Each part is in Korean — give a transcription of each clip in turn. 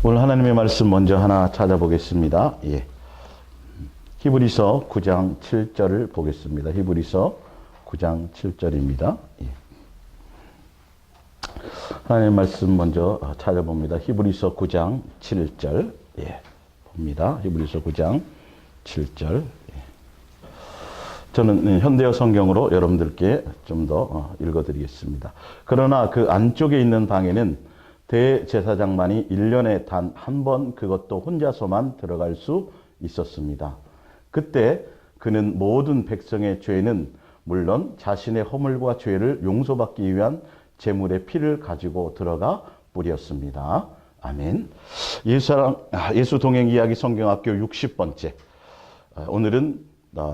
오늘 하나님의 말씀 먼저 하나 찾아보겠습니다. 예. 히브리서 9장 7절을 보겠습니다. 히브리서 9장 7절입니다. 예. 하나님의 말씀 먼저 찾아봅니다. 히브리서 9장 7절. 예. 봅니다. 히브리서 9장 7절. 예. 저는 현대어 성경으로 여러분들께 좀 더 읽어드리겠습니다. 그러나 그 안쪽에 있는 방에는 대제사장만이 1년에 단 한 번 그것도 혼자서만 들어갈 수 있었습니다. 그때 그는 모든 백성의 죄는 물론 자신의 허물과 죄를 용서받기 위한 제물의 피를 가지고 들어가 뿌렸습니다. 아멘. 예수 동행 이야기 성경학교 60번째. 오늘은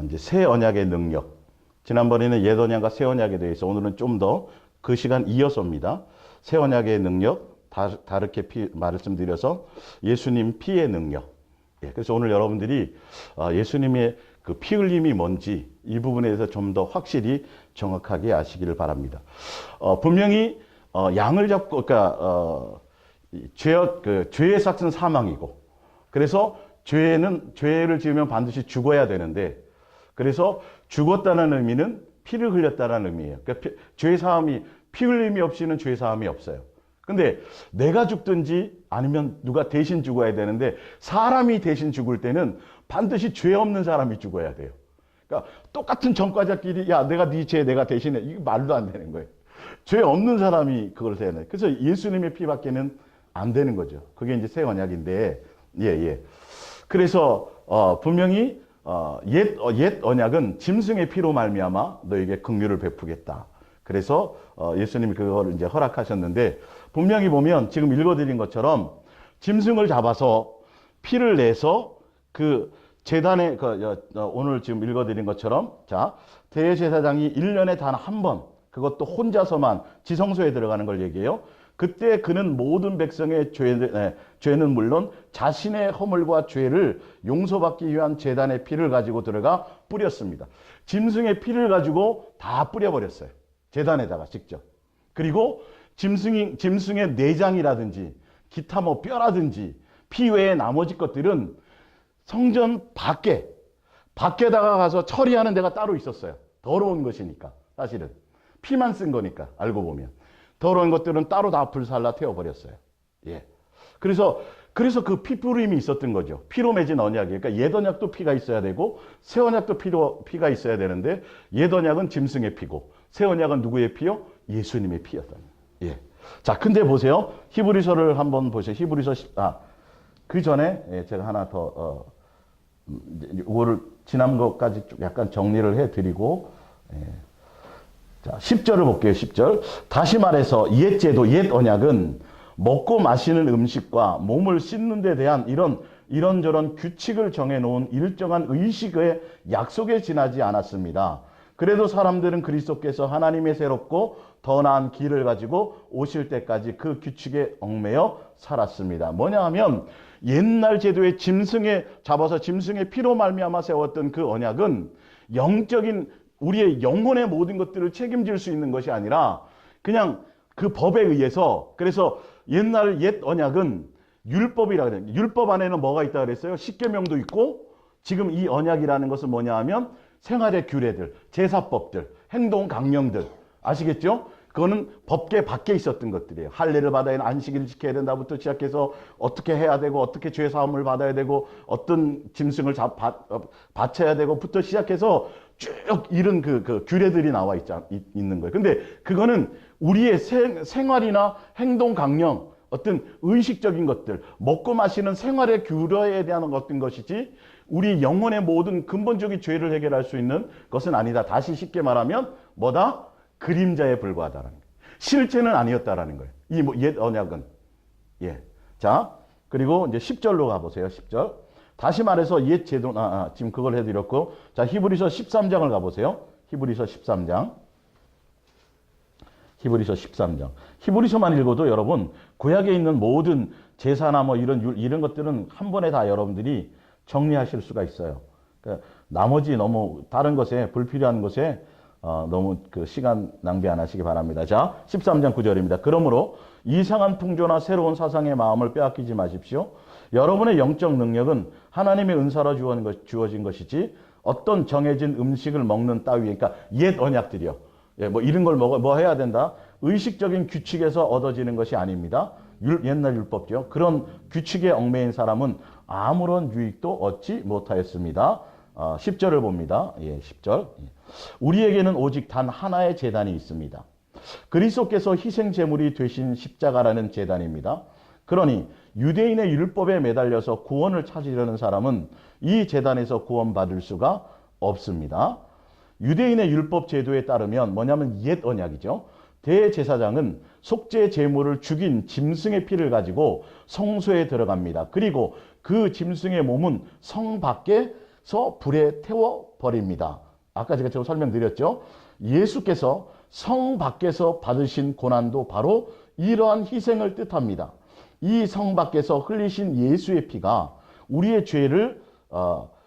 이제 새 언약의 능력. 지난번에는 옛 언약과 새 언약에 대해서 오늘은 좀 더 그 시간 이어서입니다. 새 언약의 능력. 다르게 말씀드려서 예수님 피의 능력. 예, 그래서 오늘 여러분들이 예수님의 그 피 흘림이 뭔지 이 부분에 대해서 좀 더 확실히 정확하게 아시기를 바랍니다. 분명히 양을 잡고 그러니까 죄의 삭은 사망이고, 그래서 죄를 지으면 반드시 죽어야 되는데, 그래서 죽었다는 의미는 피를 흘렸다는 의미예요. 그러니까 죄 사함이 피 흘림이 없이는 죄 사함이 없어요. 근데 내가 죽든지 아니면 누가 대신 죽어야 되는데, 사람이 대신 죽을 때는 반드시 죄 없는 사람이 죽어야 돼요. 그러니까 똑같은 전과자끼리 야 내가 네 죄 내가 대신해, 이게 말도 안 되는 거예요. 죄 없는 사람이 그걸 해야 돼요. 그래서 예수님의 피밖에는 안 되는 거죠. 그게 이제 새 언약인데, 예. 그래서 분명히 옛 언약은 짐승의 피로 말미암아 너에게 긍휼을 베푸겠다. 그래서 예수님이 그걸 이제 허락하셨는데, 분명히 보면 지금 읽어드린 것처럼 짐승을 잡아서 피를 내서 그 제단에 오늘 지금 읽어드린 것처럼, 자, 대제사장이 1년에 단 한 번, 그것도 혼자서만 지성소에 들어가는 걸 얘기해요. 그때 그는 모든 백성의 죄는 물론 자신의 허물과 죄를 용서받기 위한 제단의 피를 가지고 들어가 뿌렸습니다. 짐승의 피를 가지고 다 뿌려버렸어요. 제단에다가 직접. 그리고 짐승의 내장이라든지 기타 뭐 뼈라든지 피 외에 나머지 것들은 성전 밖에다가 가서 처리하는 데가 따로 있었어요. 더러운 것이니까. 사실은 피만 쓴 거니까, 알고 보면 더러운 것들은 따로 다 불살라 태워버렸어요. 예. 그래서 그 피 뿌림이 있었던 거죠. 피로 맺은 언약이에요. 그러니까 옛 언약도 피가 있어야 되고 새 언약도 피가 있어야 되는데, 옛 언약은 짐승의 피고 새 언약은 누구의 피요? 예수님의 피였다. 예. 자, 근데 보세요. 히브리서를 한번 보세요. 히브리서 그 전에 제가 하나 더 이거를 지난 것까지 약간 정리를 해드리고, 자, 10절을 볼게요. 10절. 다시 말해서 옛 제도, 옛 언약은 먹고 마시는 음식과 몸을 씻는 데 대한 이런저런 규칙을 정해놓은 일정한 의식의 약속에 지나지 않았습니다. 그래도 사람들은 그리스도께서 하나님의 새롭고 더 나은 길을 가지고 오실 때까지 그 규칙에 얽매여 살았습니다. 뭐냐 하면, 옛날 제도의 잡아서 짐승의 피로 말미암아 세웠던 그 언약은 영적인 우리의 영혼의 모든 것들을 책임질 수 있는 것이 아니라 그냥 그 법에 의해서, 그래서 옛날 옛 언약은 율법이라 그래요. 율법 안에는 뭐가 있다 그랬어요? 십계명도 있고, 지금 이 언약이라는 것은 뭐냐 하면 생활의 규례들, 제사법들, 행동 강령들, 아시겠죠? 그거는 법계 밖에 있었던 것들이에요. 할례를 받아야 안식일을 지켜야 된다부터 시작해서 어떻게 해야 되고 어떻게 죄 사함을 받아야 되고 어떤 짐승을 바쳐야 되고부터 시작해서 쭉 이런 그 규례들이 나와 있는 거예요. 근데 그거는 우리의 생활이나 행동 강령, 어떤 의식적인 것들, 먹고 마시는 생활의 규례에 대한 어떤 것이지 우리 영혼의 모든 근본적인 죄를 해결할 수 있는 것은 아니다. 다시 쉽게 말하면 뭐다? 그림자에 불과하다라는 거예요. 실제는 아니었다라는 거예요. 이 옛 언약은. 예. 자, 그리고 이제 10절로 가보세요. 10절. 다시 말해서 옛 제도, 지금 그걸 해드렸고, 자, 히브리서 13장을 가보세요. 히브리서 13장. 히브리서 13장. 히브리서만 읽어도 여러분, 구약에 있는 모든 제사나 뭐 이런 것들은 한 번에 다 여러분들이 정리하실 수가 있어요. 그러니까 나머지 너무 다른 것에, 불필요한 것에 너무 그 시간 낭비 안 하시기 바랍니다. 자, 13장 9절입니다. 그러므로 이상한 풍조나 새로운 사상의 마음을 빼앗기지 마십시오. 여러분의 영적 능력은 하나님의 은사로 주어진 것이지 어떤 정해진 음식을 먹는 따위, 그러니까 옛 언약들이요. 예, 뭐 이런 걸 먹어, 뭐 해야 된다. 의식적인 규칙에서 얻어지는 것이 아닙니다. 옛날 율법죠. 그런 규칙에 얽매인 사람은 아무런 유익도 얻지 못하였습니다. 10절을 봅니다. 예, 10절. 우리에게는 오직 단 하나의 제단이 있습니다. 그리스도께서 희생 제물이 되신 십자가라는 제단입니다. 그러니 유대인의 율법에 매달려서 구원을 찾으려는 사람은 이 제단에서 구원받을 수가 없습니다. 유대인의 율법 제도에 따르면 뭐냐면 옛 언약이죠. 대제사장은 속죄 제물을 죽인 짐승의 피를 가지고 성소에 들어갑니다. 그리고 그 짐승의 몸은 성 밖에서 불에 태워 버립니다. 아까 제가 설명드렸죠. 예수께서 성 밖에서 받으신 고난도 바로 이러한 희생을 뜻합니다. 이 성 밖에서 흘리신 예수의 피가 우리의 죄를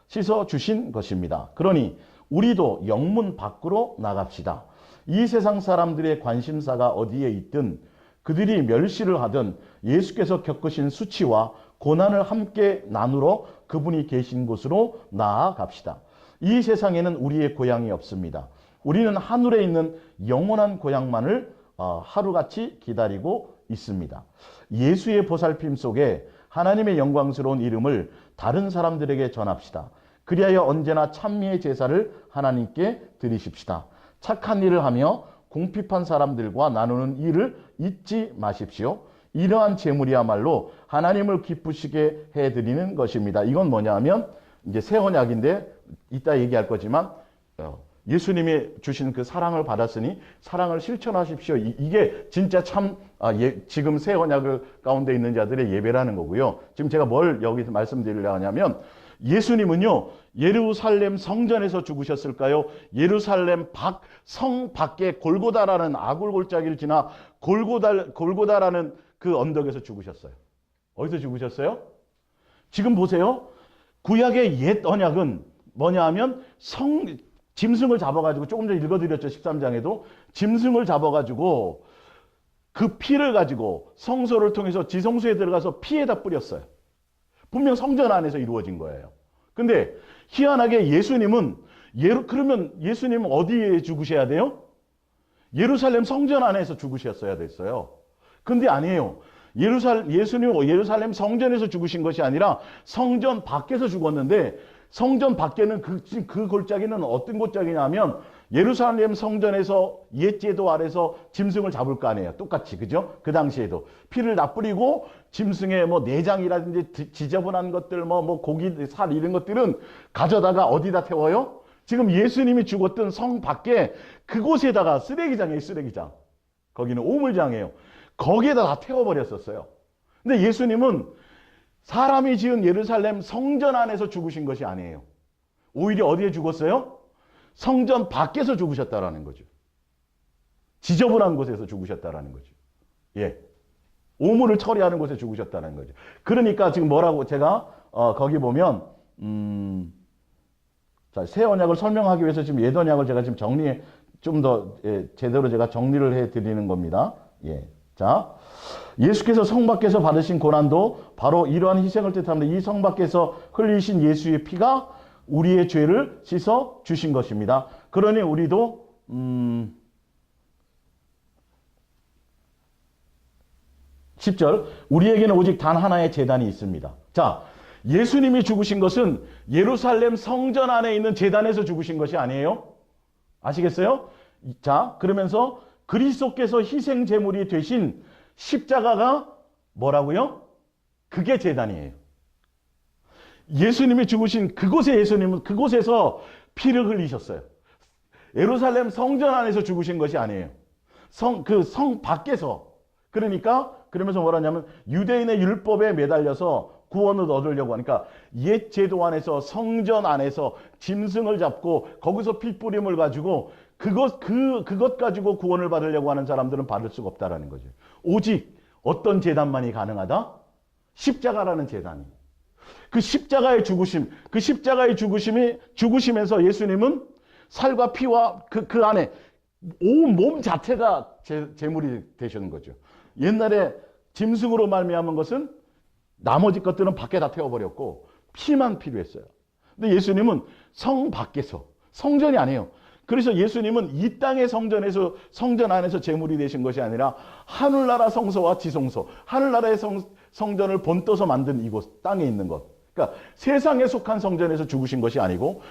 씻어 주신 것입니다. 그러니 우리도 영문 밖으로 나갑시다. 이 세상 사람들의 관심사가 어디에 있든 그들이 멸시를 하든 예수께서 겪으신 수치와 고난을 함께 나누러 그분이 계신 곳으로 나아갑시다. 이 세상에는 우리의 고향이 없습니다. 우리는 하늘에 있는 영원한 고향만을 하루같이 기다리고 있습니다. 예수의 보살핌 속에 하나님의 영광스러운 이름을 다른 사람들에게 전합시다. 그리하여 언제나 찬미의 제사를 하나님께 드리십시다. 착한 일을 하며 궁핍한 사람들과 나누는 일을 잊지 마십시오. 이러한 제물이야말로 하나님을 기쁘시게 해드리는 것입니다. 이건 뭐냐면 이제 새 언약인데 이따 얘기할 거지만 예수님이 주신 그 사랑을 받았으니 사랑을 실천하십시오. 이게 진짜 참 지금 새 언약 가운데 있는 자들의 예배라는 거고요. 지금 제가 뭘 여기서 말씀드리려고 하냐면 예수님은요, 예루살렘 성전에서 죽으셨을까요? 예루살렘 성 밖에 골고다라는 아골골짜기를 지나 골고다라는 그 언덕에서 죽으셨어요. 어디서 죽으셨어요? 지금 보세요. 구약의 옛 언약은 뭐냐 하면 짐승을 잡아가지고 조금 전에 읽어드렸죠. 13장에도 짐승을 잡아가지고 그 피를 가지고 성소를 통해서 지성소에 들어가서 피에다 뿌렸어요. 분명 성전 안에서 이루어진 거예요. 근데 희한하게 예수님은 그러면 예수님은 어디에 죽으셔야 돼요? 예루살렘 성전 안에서 죽으셨어야 됐어요. 근데 아니에요. 예수님은 예루살렘 성전에서 죽으신 것이 아니라 성전 밖에서 죽었는데 성전 밖에는 그 골짜기는 어떤 골짜기냐면 예루살렘 성전에서 옛 제도 아래서 짐승을 잡을 거 아니에요. 똑같이, 그죠? 그 당시에도 피를 다 뿌리고 짐승의 뭐 내장이라든지 지저분한 것들, 뭐 고기, 살 이런 것들은 가져다가 어디다 태워요? 지금 예수님이 죽었던 성 밖에 그곳에다가 쓰레기장이에요, 쓰레기장. 거기는 오물장이에요. 거기에다 다 태워버렸었어요. 근데 예수님은 사람이 지은 예루살렘 성전 안에서 죽으신 것이 아니에요. 오히려 어디에 죽었어요? 성전 밖에서 죽으셨다라는 거죠. 지저분한 곳에서 죽으셨다라는 거죠. 예. 오물을 처리하는 곳에 죽으셨다는 거죠. 그러니까 지금 뭐라고 제가 거기 보면 자, 새 언약을 설명하기 위해서 지금 옛 언약을 제가 지금 좀 더 제대로 제가 정리를 해 드리는 겁니다. 예. 자, 예수께서 성 밖에서 받으신 고난도 바로 이러한 희생을 뜻합니다. 이 성 밖에서 흘리신 예수의 피가 우리의 죄를 씻어 주신 것입니다. 그러니 우리도 10절 우리에게는 오직 단 하나의 제단이 있습니다. 자, 예수님이 죽으신 것은 예루살렘 성전 안에 있는 제단에서 죽으신 것이 아니에요. 아시겠어요? 자, 그러면서 그리스도께서 희생 제물이 되신 십자가가 뭐라고요? 그게 제단이에요. 예수님이 죽으신 예수님은 그곳에서 피를 흘리셨어요. 예루살렘 성전 안에서 죽으신 것이 아니에요. 성 밖에서. 그러면서 뭐라냐면 유대인의 율법에 매달려서 구원을 얻으려고 하니까 옛 제도 안에서 성전 안에서 짐승을 잡고 거기서 핏부림을 가지고 그것 가지고 구원을 받으려고 하는 사람들은 받을 수가 없다라는 거죠. 오직 어떤 제단만이 가능하다? 십자가라는 제단이. 그 십자가의 죽으시면서 예수님은 살과 피와 그 안에 온 몸 자체가 제물이 되시는 거죠. 옛날에 짐승으로 말미암은 것은 나머지 것들은 밖에 다 태워버렸고 피만 필요했어요. 근데 예수님은 성 밖에서, 성전이 아니에요. 그래서 예수님은 이 땅의 성전에서, 성전 안에서 제물이 되신 것이 아니라 하늘나라 성소와 지성소, 하늘나라의 성전을 본떠서 만든 이곳, 땅에 있는 것. 그러니까 세상에 속한 성전에서 죽으신 것이 아니고,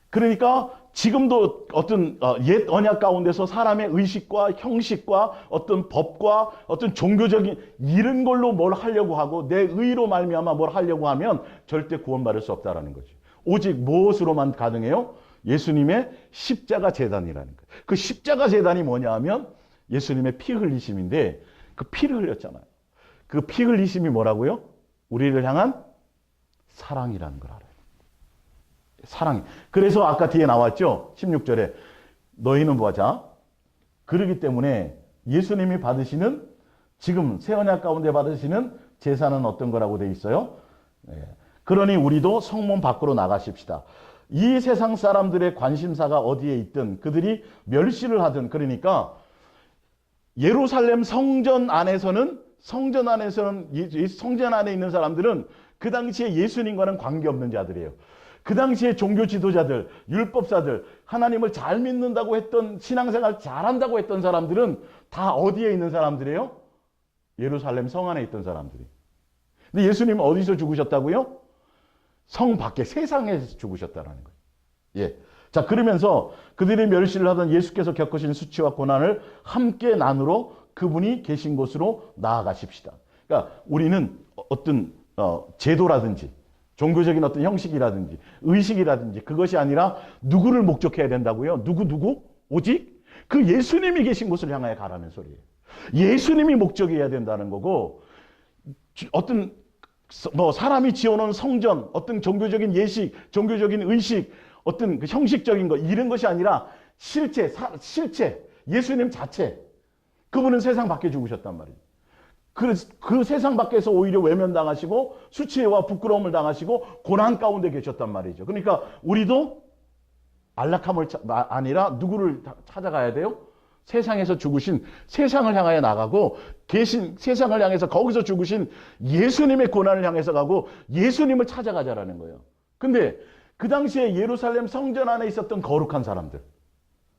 그러니까 지금도 어떤 옛 언약 가운데서 사람의 의식과 형식과 어떤 법과 어떤 종교적인 이런 걸로 뭘 하려고 하고 내 의로 말미암아 뭘 하려고 하면 절대 구원받을 수 없다라는 거죠. 오직 무엇으로만 가능해요? 예수님의 십자가 제단이라는 거예요. 그 십자가 제단이 뭐냐 하면 예수님의 피 흘리심인데 그 피를 흘렸잖아요. 그 피 흘리심이 뭐라고요? 우리를 향한 사랑이라는 걸 알아요. 사랑이. 그래서 아까 뒤에 나왔죠? 16절에 너희는 보자. 그러기 때문에 예수님이 받으시는 지금 새 언약 가운데 받으시는 제사는 어떤 거라고 돼 있어요? 그러니 우리도 성문 밖으로 나가십시다. 이 세상 사람들의 관심사가 어디에 있든 그들이 멸시를 하든 그러니까 예루살렘 성전 안에서는 성전 안에 있는 사람들은 그 당시에 예수님과는 관계없는 자들이에요. 그 당시에 종교 지도자들, 율법사들, 하나님을 잘 믿는다고 했던 신앙생활 잘한다고 했던 사람들은 다 어디에 있는 사람들이에요? 예루살렘 성 안에 있던 사람들이. 근데 예수님은 어디서 죽으셨다고요? 성 밖에 세상에서 죽으셨다는 거예요. 예. 자, 그러면서 그들이 멸시를 하던 예수께서 겪으신 수치와 고난을 함께 나누러 그분이 계신 곳으로 나아가십시다. 그러니까 우리는 어떤 제도라든지 종교적인 어떤 형식이라든지 의식이라든지 그것이 아니라 누구를 목적해야 된다고요? 누구? 오직 그 예수님이 계신 곳을 향하여 가라는 소리예요. 예수님이 목적이어야 된다는 거고 어떤 사람이 지어놓은 성전, 어떤 종교적인 예식, 종교적인 의식, 어떤 그 형식적인 거 이런 것이 아니라 실체, 예수님 자체. 그분은 세상 밖에 죽으셨단 말이에요. 그 세상 밖에서 오히려 외면당하시고 수치와 부끄러움을 당하시고 고난 가운데 계셨단 말이죠. 그러니까 우리도 안락함을 아니라 누구를 찾아가야 돼요? 세상에서 죽으신, 세상을 향하여 나가고 계신, 세상을 향해서 거기서 죽으신 예수님의 고난을 향해서 가고 예수님을 찾아가자라는 거예요. 근데 그 당시에 예루살렘 성전 안에 있었던 거룩한 사람들,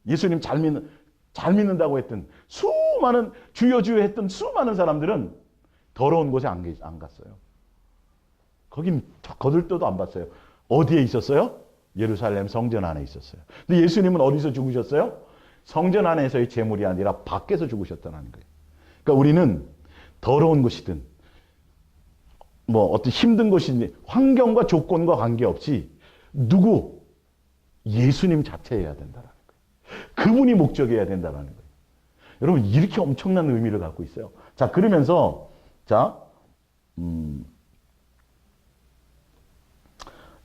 예수님 잘 믿는다고 했던 수많은 주여 했던 수많은 사람들은 더러운 곳에 안 갔어요. 거긴 거들떠도 안 봤어요. 어디에 있었어요? 예루살렘 성전 안에 있었어요. 근데 예수님은 어디서 죽으셨어요? 성전 안에서의 제물이 아니라 밖에서 죽으셨다는 거예요. 그러니까 우리는 더러운 곳이든 어떤 힘든 곳이든 환경과 조건과 관계없이 예수님 자체여야 된다는 거예요. 그분이 목적이어야 된다는 거예요. 여러분 이렇게 엄청난 의미를 갖고 있어요. 자, 그러면서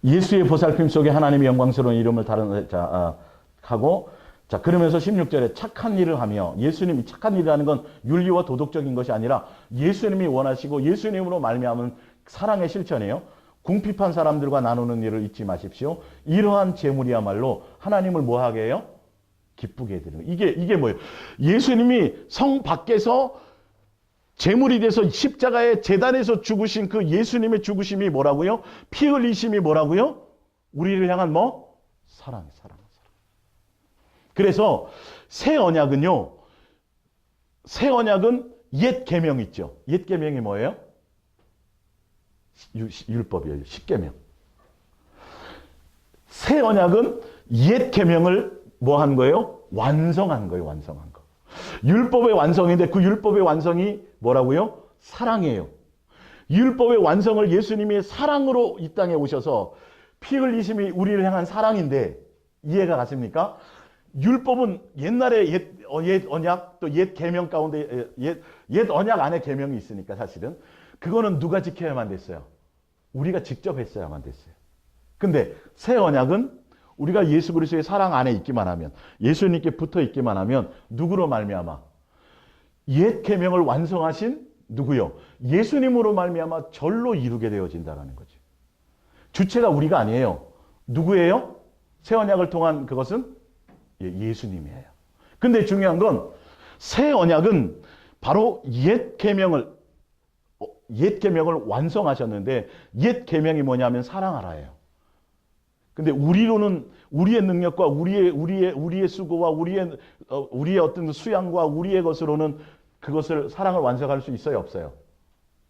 예수의 보살핌 속에 하나님의 영광스러운 이름을 하고 그러면서 16절에 착한 일을 하며 예수님이 착한 일이라는 건 윤리와 도덕적인 것이 아니라 예수님이 원하시고 예수님으로 말미암은 사랑의 실천이에요. 궁핍한 사람들과 나누는 일을 잊지 마십시오. 이러한 제물이야말로 하나님을 뭐하게 해요? 기쁘게 해드리는 거예요. 이게 뭐예요? 예수님이 성 밖에서 제물이 돼서 십자가의 제단에서 죽으신 그 예수님의 죽으심이 뭐라고요? 피 흘리심이 뭐라고요? 우리를 향한 사랑. 그래서 새 언약은 옛 계명 있죠. 옛 계명이 뭐예요? 율법이에요. 십계명. 새 언약은 옛 계명을 한 거예요? 완성한 거예요. 완성한 거. 율법의 완성인데 그 율법의 완성이 뭐라고요? 사랑이에요. 율법의 완성을 예수님이 사랑으로 이 땅에 오셔서 피 흘리심이 우리를 향한 사랑인데 이해가 가십니까? 율법은 옛날에 옛 언약 또 옛 계명 가운데 옛 언약 안에 계명이 있으니까 사실은 그거는 누가 지켜야만 됐어요? 우리가 직접 했어야만 됐어요. 근데 새 언약은 우리가 예수 그리스도의 사랑 안에 있기만 하면 예수님께 붙어 있기만 하면 누구로 말미암아? 옛 계명을 완성하신 누구요? 예수님으로 말미암아 절로 이루게 되어진다는 거죠. 주체가 우리가 아니에요. 누구예요? 새 언약을 통한 그것은 예수님이에요. 근데 중요한 건 새 언약은 바로 옛 계명을 완성하셨는데 옛 계명이 뭐냐면 사랑하라예요. 근데 우리로는 우리의 능력과 우리의 수고와 우리의 어떤 수양과 우리의 것으로는 그것을 사랑을 완성할 수 있어요, 없어요?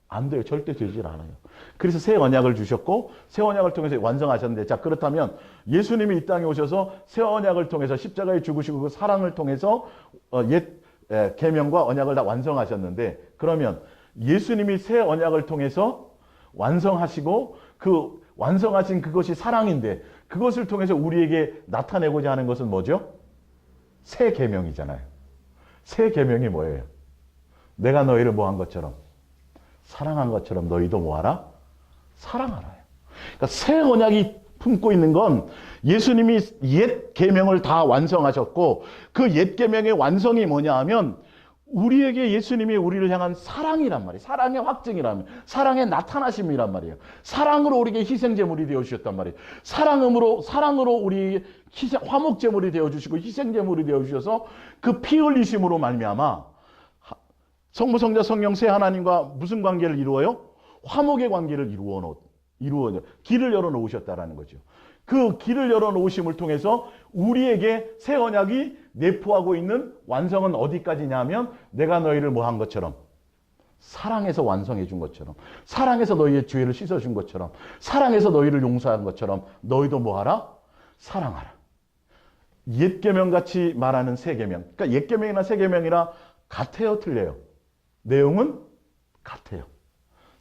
안 돼요. 절대 되질 않아요. 그래서 새 언약을 주셨고 새 언약을 통해서 완성하셨는데, 자, 그렇다면 예수님이 이 땅에 오셔서 새 언약을 통해서 십자가에 죽으시고 그 사랑을 통해서 옛 계명과 언약을 다 완성하셨는데, 그러면 예수님이 새 언약을 통해서 완성하시고 그 완성하신 그것이 사랑인데 그것을 통해서 우리에게 나타내고자 하는 것은 뭐죠? 새 계명이잖아요. 새 계명이 뭐예요? 내가 너희를 뭐한 것처럼, 사랑한 것처럼 너희도 뭐하라? 사랑하라요. 그러니까 새 언약이 품고 있는 건 예수님이 옛 계명을 다 완성하셨고 그 옛 계명의 완성이 뭐냐 하면 우리에게 예수님이 우리를 향한 사랑이란 말이에요. 사랑의 확증이란 말이에요. 사랑의 나타나심이란 말이에요. 사랑으로 우리에게 희생제물이 되어주셨단 말이에요. 사랑으로 우리 화목제물이 되어주시고 희생제물이 되어주셔서 그 피 흘리심으로 말미암아 성부, 성자, 성령 세 하나님과 무슨 관계를 이루어요? 화목의 관계를 이루어 길을 열어놓으셨다라는 거죠. 그 길을 열어놓으심을 통해서 우리에게 새 언약이 내포하고 있는 완성은 어디까지냐 하면 내가 너희를 뭐 한 것처럼, 사랑해서 완성해 준 것처럼, 사랑해서 너희의 죄를 씻어준 것처럼, 사랑해서 너희를 용서한 것처럼 너희도 뭐 하라? 사랑하라. 옛 계명같이 말하는 새 계명. 그러니까 옛 계명이나 새 계명이나 같아요, 틀려요? 내용은 같아요.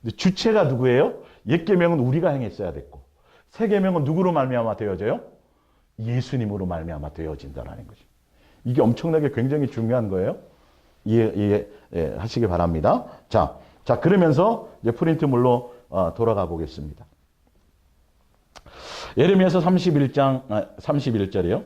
근데 주체가 누구예요? 옛 계명은 우리가 행했어야 됐고 새 계명은 누구로 말미암아 되어져요? 예수님으로 말미암아 되어진다라는 거죠. 이게 엄청나게 굉장히 중요한 거예요. 이해하시기 바랍니다. 자, 그러면서 이제 프린트물로 돌아가 보겠습니다. 예레미야서 31절이요.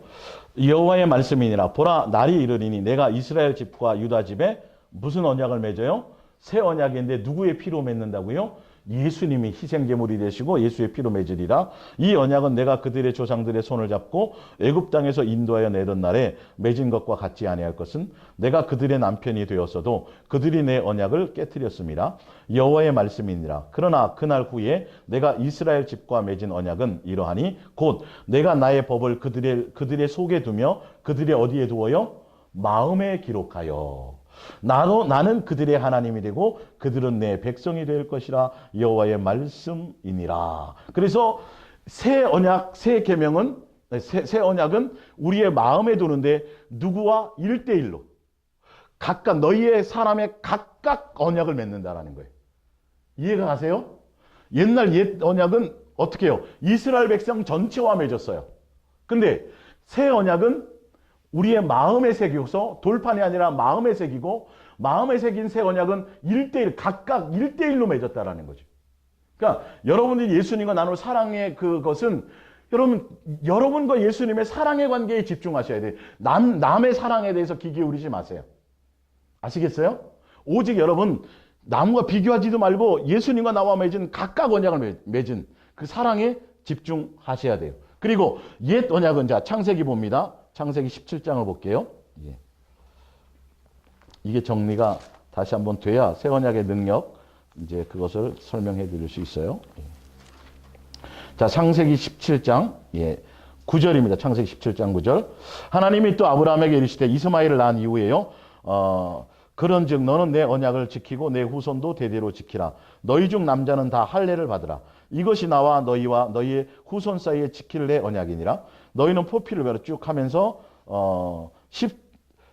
여호와의 말씀이니라. 보라, 날이 이르리니 내가 이스라엘 집과 유다 집에 무슨 언약을 맺어요? 새 언약인데 누구의 피로 맺는다고요? 예수님이 희생제물이 되시고 예수의 피로 맺으리라. 이 언약은 내가 그들의 조상들의 손을 잡고 애굽 땅에서 인도하여 내던 날에 맺은 것과 같지 아니할 것은 내가 그들의 남편이 되었어도 그들이 내 언약을 깨뜨렸습니다. 여호와의 말씀이니라. 그러나 그날 후에 내가 이스라엘 집과 맺은 언약은 이러하니 곧 내가 나의 법을 그들의 속에 두며 그들의 어디에 두어요? 마음에 기록하여 나는 그들의 하나님이 되고 그들은 내 백성이 될 것이라. 여호와의 말씀이니라. 그래서 새 언약, 새 계명은 새 언약은 우리의 마음에 두는데 누구와 1대1로 각각 너희의 사람의 각각 언약을 맺는다라는 거예요. 이해가 가세요? 옛날 옛 언약은 어떻게 해요? 이스라엘 백성 전체와 맺었어요. 근데 새 언약은 우리의 마음에 새겨서 돌판이 아니라 마음에 새기고 마음에 새긴 새 언약은 1대1 각각 1대1로 맺었다라는 거죠. 그러니까 여러분들이 예수님과 나눌 사랑의 그것은 여러분과 예수님의 사랑의 관계에 집중하셔야 돼요. 남의 사랑에 대해서 귀 기울이지 마세요. 아시겠어요? 오직 여러분 남과 비교하지도 말고 예수님과 나와 맺은 각각 언약을 맺은 그 사랑에 집중하셔야 돼요. 그리고 옛 언약은 자 창세기 봅니다. 창세기 17장을 볼게요. 예. 이게 정리가 다시 한번 돼야 새 언약의 능력 이제 그것을 설명해 드릴 수 있어요. 예. 자, 창세기 17장 9절입니다. 창세기 17장 9절. 하나님이 또 아브라함에게 이르시되 이스마엘을 낳은 이후에요. 그런즉 너는 내 언약을 지키고 내 후손도 대대로 지키라. 너희 중 남자는 다 할례를 받으라. 이것이 나와 너희와 너희의 후손 사이에 지킬 내 언약이니라. 너희는 포피를 베라 쭉 하면서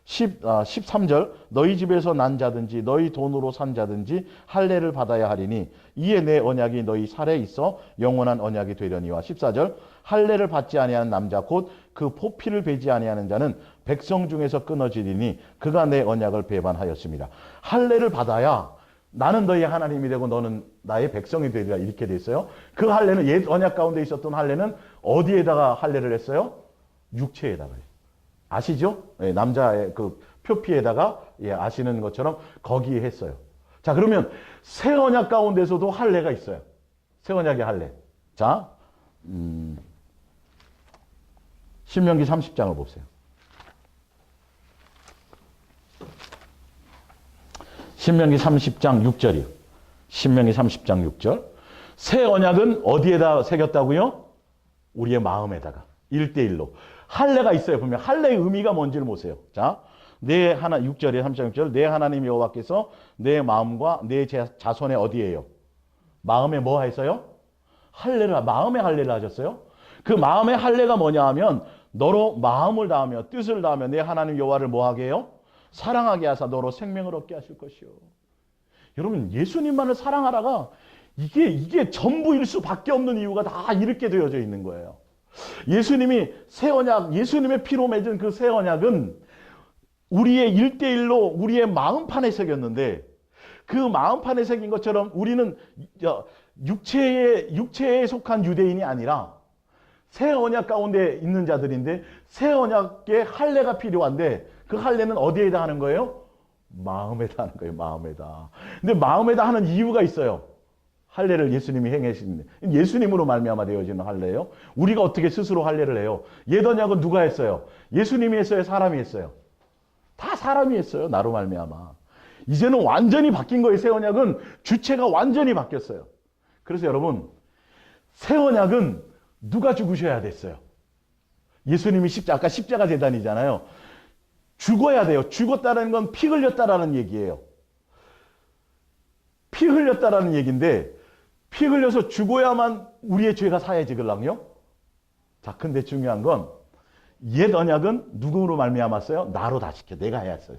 13절 너희 집에서 난 자든지 너희 돈으로 산 자든지 할례를 받아야 하리니 이에 내 언약이 너희 살에 있어 영원한 언약이 되려니와 14절 할례를 받지 아니하는 남자 곧 그 포피를 베지 아니하는 자는 백성 중에서 끊어지리니 그가 내 언약을 배반하였습니다. 할례를 받아야 나는 너희 하나님이 되고 너는 나의 백성이 되리라 이렇게 돼 있어요. 그 할례는 옛 언약 가운데 있었던 할례는 어디에다가 할례를 했어요? 육체에다가요. 아시죠? 예, 남자의 그 표피에다가 아시는 것처럼 거기에 했어요. 자, 그러면 새 언약 가운데서도 할례가 있어요. 새 언약의 할례. 자, 신명기 30장을 보세요. 신명기 30장 6절이요. 신명기 30장 6절. 새 언약은 어디에다 새겼다고요? 우리의 마음에다가. 1대1로. 할례가 있어요. 보면 할례의 의미가 뭔지를 보세요. 자, 내 하나 6절에 3장 6절. 내 하나님 여호와께서 내 마음과 내 자손의 어디에요? 마음에 뭐 하셨어요? 마음의 할례를 하셨어요. 그 마음의 할례가 뭐냐 하면 너로 마음을 다하며 뜻을 다하며 내 하나님 여호와를 뭐 하게 해요? 사랑하게 하사 너로 생명을 얻게 하실 것이요. 여러분 예수님만을 사랑하라가 이게 전부일 수밖에 없는 이유가 다 이렇게 되어져 있는 거예요. 예수님이 새 언약, 예수님의 피로 맺은 그 새 언약은 우리의 1대1로 우리의 마음판에 새겼는데 그 마음판에 새긴 것처럼 우리는 육체에 속한 유대인이 아니라 새 언약 가운데 있는 자들인데 새 언약의 할례가 필요한데 그 할례는 어디에다 하는 거예요? 마음에다 하는 거예요. 마음에다. 근데 마음에다 하는 이유가 있어요. 할례를 예수님이 행하시는데 예수님으로 말미암아 되어지는 할례예요. 우리가 어떻게 스스로 할례를 해요? 옛 언약은 누가 했어요? 예수님이 했어요? 사람이 했어요? 다 사람이 했어요. 나로 말미암아. 이제는 완전히 바뀐 거예요. 새 언약은 주체가 완전히 바뀌었어요. 그래서 여러분 새 언약은 누가 죽으셔야 됐어요? 예수님이 아까 십자가 제단이잖아요. 죽어야 돼요. 죽었다는 건 피 흘렸다라는 얘기예요. 피 흘렸다라는 얘기인데 피 흘려서 죽어야만 우리의 죄가 사해지걸랑요? 자, 근데 중요한 건 옛 언약은 누구로 말미암았어요? 나로 다 지켜. 내가 해야 했어요.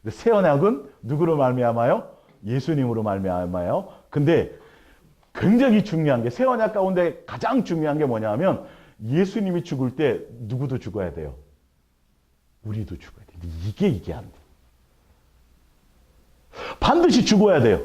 근데 새 언약은 누구로 말미암아요? 예수님으로 말미암아요. 근데 굉장히 중요한 게 새 언약 가운데 가장 중요한 게 뭐냐면 예수님이 죽을 때 누구도 죽어야 돼요. 우리도 죽어야 돼요. 이게 안 돼요. 반드시 죽어야 돼요.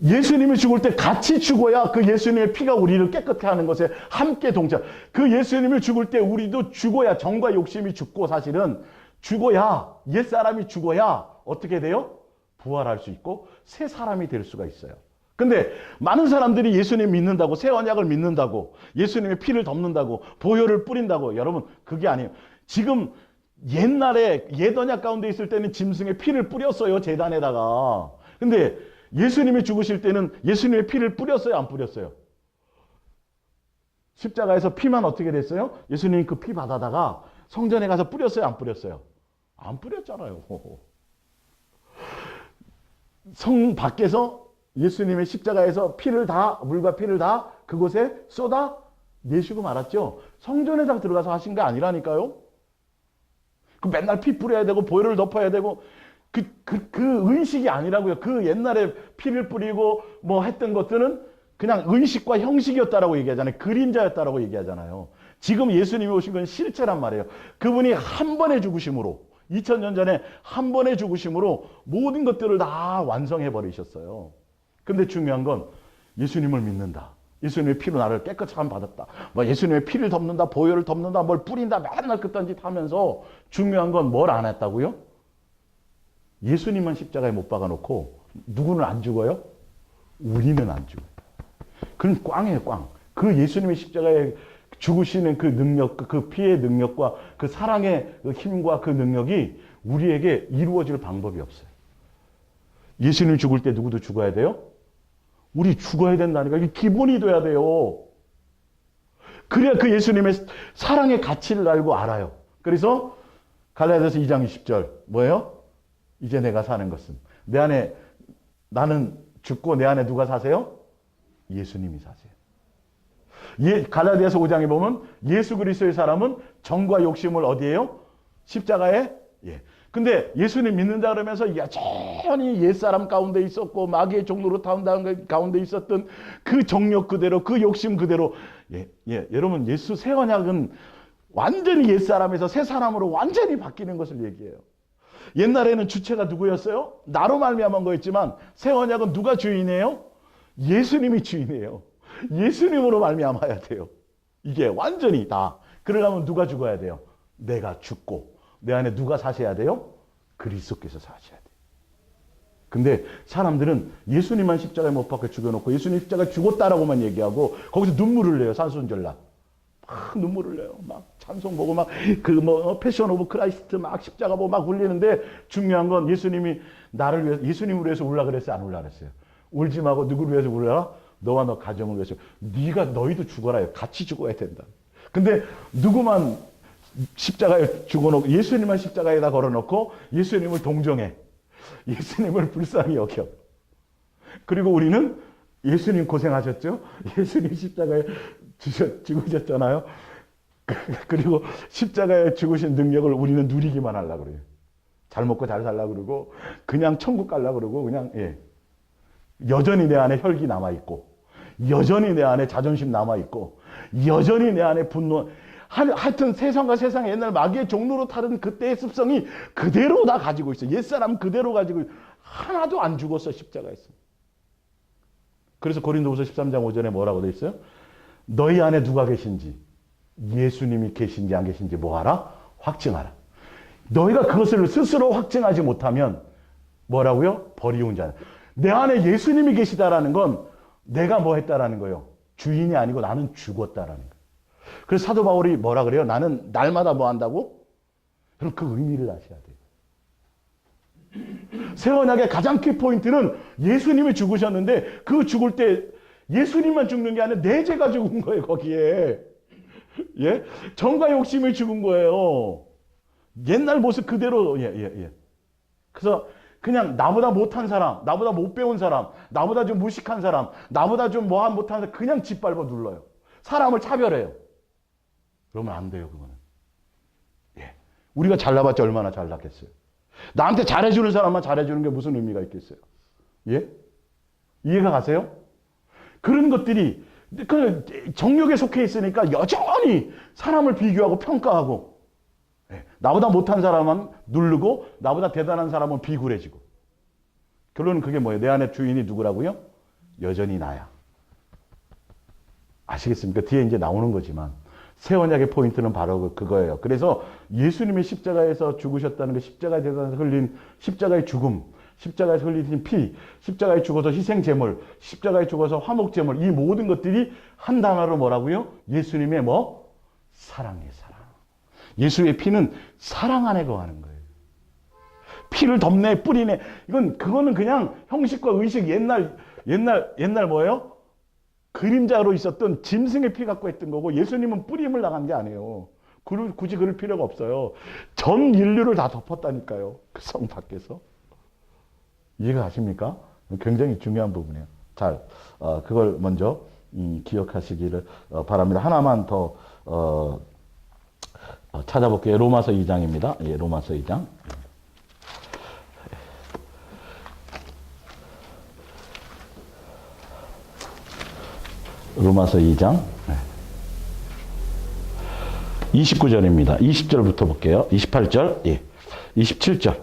예수님이 죽을 때 같이 죽어야 그 예수님의 피가 우리를 깨끗게 하는 것에 함께 동참. 그 예수님을 죽을 때 우리도 죽어야 정과 욕심이 죽고 사실은 죽어야 옛사람이 죽어야 어떻게 돼요? 부활할 수 있고 새 사람이 될 수가 있어요. 근데 많은 사람들이 예수님 믿는다고 새 언약을 믿는다고 예수님의 피를 덮는다고 보혈을 뿌린다고 여러분 그게 아니에요. 지금 옛날에 옛 언약 가운데 있을 때는 짐승의 피를 뿌렸어요. 제단에다가. 근데 예수님이 죽으실 때는 예수님의 피를 뿌렸어요? 안 뿌렸어요? 십자가에서 피만 어떻게 됐어요? 예수님이 그 피 받아다가 성전에 가서 뿌렸어요? 안 뿌렸어요? 안 뿌렸잖아요. 성 밖에서 예수님의 십자가에서 피를 다 물과 피를 다 그곳에 쏟아 내시고 말았죠. 성전에다 들어가서 하신 게 아니라니까요. 그 맨날 피 뿌려야 되고 보혈을 덮어야 되고 그 의식이 아니라고요. 그 옛날에 피를 뿌리고 뭐 했던 것들은 그냥 의식과 형식이었다라고 얘기하잖아요. 그림자였다라고 얘기하잖아요. 지금 예수님이 오신 건 실체란 말이에요. 그분이 한 번의 죽으심으로 2000년 전에 한 번의 죽으심으로 모든 것들을 다 완성해 버리셨어요. 근데 중요한 건 예수님을 믿는다. 예수님의 피로 나를 깨끗함 받았다. 뭐 예수님의 피를 덮는다, 보혈을 덮는다, 뭘 뿌린다, 맨날 그딴 짓 하면서 중요한 건 뭘 안 했다고요? 예수님만 십자가에 못 박아놓고 누구는 안 죽어요? 우리는 안 죽어요. 그건 꽝이에요, 꽝. 그 예수님의 십자가에 죽으시는 그 능력, 그 피의 능력과 그 사랑의 그 힘과 그 능력이 우리에게 이루어질 방법이 없어요. 예수님 죽을 때 누구도 죽어야 돼요? 우리 죽어야 된다니까. 이게 기본이 돼야 돼요. 그래야 그 예수님의 사랑의 가치를 알고 알아요. 그래서 갈라디아서 2장 20절 뭐예요? 이제 내가 사는 것은 내 안에 나는 죽고 내 안에 누가 사세요? 예수님이 사세요. 갈라디아서 5장에 보면 예수 그리스도의 사람은 정과 욕심을 어디에요? 십자가에. 예. 근데 예수님 믿는다 그러면서 여전히 옛사람 가운데 있었고 마귀의 종로로 타운다는 가운데 있었던 그 정욕 그대로 그 욕심 그대로 여러분 예수 새 언약은 완전히 옛사람에서 새 사람으로 완전히 바뀌는 것을 얘기해요. 옛날에는 주체가 누구였어요? 나로 말미암은 거였지만 새 언약은 누가 주인이에요? 예수님이 주인이에요. 예수님으로 말미암아야 돼요. 이게 완전히 다. 그러려면 누가 죽어야 돼요? 내가 죽고 내 안에 누가 사셔야 돼요? 그리스도께서 사셔야 돼요. 근데 사람들은 예수님만 십자가에 못 박혀 죽여놓고 예수님 십자가에 죽었다라고만 얘기하고 거기서 눈물을 내요. 산손절라. 막 눈물을 내요. 막 찬송 보고 막 그 뭐 패션 오브 크라이스트 막 십자가 보고 막 울리는데 중요한 건 예수님이 나를 위해서 예수님을 위해서 울라 그랬어요, 안 울라 그랬어요? 울지 말고 누구를 위해서 울라? 너와 너 가정을 위해서. 너희도 죽어라. 같이 죽어야 된다. 근데 누구만 십자가에 죽어놓고 예수님만 십자가에다 걸어놓고 예수님을 동정해. 예수님을 불쌍히 여겨. 그리고 우리는 예수님 고생하셨죠? 예수님 십자가에 죽으셨잖아요. 그리고 십자가에 죽으신 능력을 우리는 누리기만 하려고 그래요. 잘 먹고 잘 살려고 그러고 그냥 천국 가려고 그러고 그냥 여전히 내 안에 혈기 남아있고 여전히 내 안에 자존심 남아있고 여전히 내 안에 분노 하여튼 세상과 세상의 옛날 마귀의 종로로 타는 그때의 습성이 그대로 다 가지고 있어. 옛사람 그대로 가지고 하나도 안 죽었어 십자가에서. 그래서 고린도후서 13장 5절에 뭐라고 돼 있어요? 너희 안에 누가 계신지 예수님이 계신지 안 계신지 뭐하라? 확증하라. 너희가 그것을 스스로 확증하지 못하면 뭐라고요? 버리운 자는. 내 안에 예수님이 계시다라는 건 내가 뭐 했다라는 거예요. 주인이 아니고 나는 죽었다라는 거예요. 그래서 사도 바울이 뭐라 그래요? 나는 날마다 뭐 한다고? 그럼 그 의미를 아셔야 돼요. 새 언약의 가장 키포인트는 예수님이 죽으셨는데 그 죽을 때 예수님만 죽는 게 아니라 내 죄가 죽은 거예요. 거기에. 예? 정과 욕심이 죽은 거예요. 옛날 모습 그대로. 그래서 그냥 나보다 못한 사람, 나보다 못 배운 사람, 나보다 좀 무식한 사람, 나보다 좀 못한 사람 그냥 짓밟아 눌러요. 사람을 차별해요. 그러면 안 돼요, 그거는. 우리가 잘나봤자 얼마나 잘났겠어요. 나한테 잘해주는 사람만 잘해주는 게 무슨 의미가 있겠어요. 예? 이해가 가세요? 그런 것들이 그 정욕에 속해 있으니까 여전히 사람을 비교하고 평가하고 나보다 못한 사람은 누르고 나보다 대단한 사람은 비굴해지고 결론은 그게 뭐예요? 내 안에 주인이 누구라고요? 여전히 나야. 아시겠습니까? 뒤에 이제 나오는 거지만 새 언약의 포인트는 바로 그거예요. 그래서 예수님이 십자가에서 죽으셨다는 게 십자가에 대해서 흘린 십자가의 죽음, 십자가에서 흘리신 피, 십자가에 죽어서 희생제물, 십자가에 죽어서 화목제물 이 모든 것들이 한 단어로 뭐라고요? 예수님의 뭐? 사랑이에요. 사랑. 예수의 피는 사랑 안에 거하는 거예요. 피를 덮네 뿌리네. 그거는 그냥 형식과 의식 옛날 뭐예요? 그림자로 있었던 짐승의 피 갖고 했던 거고 예수님은 뿌림을 나간 게 아니에요. 굳이 그럴 필요가 없어요. 전 인류를 다 덮었다니까요. 그 성 밖에서. 이해가 가십니까? 굉장히 중요한 부분이에요. 그걸 먼저 기억하시기를 바랍니다. 하나만 더 찾아볼게요. 로마서 2장입니다. 예, 로마서 2장. 로마서 2장 29절입니다. 20절부터 볼게요. 28절, 27절.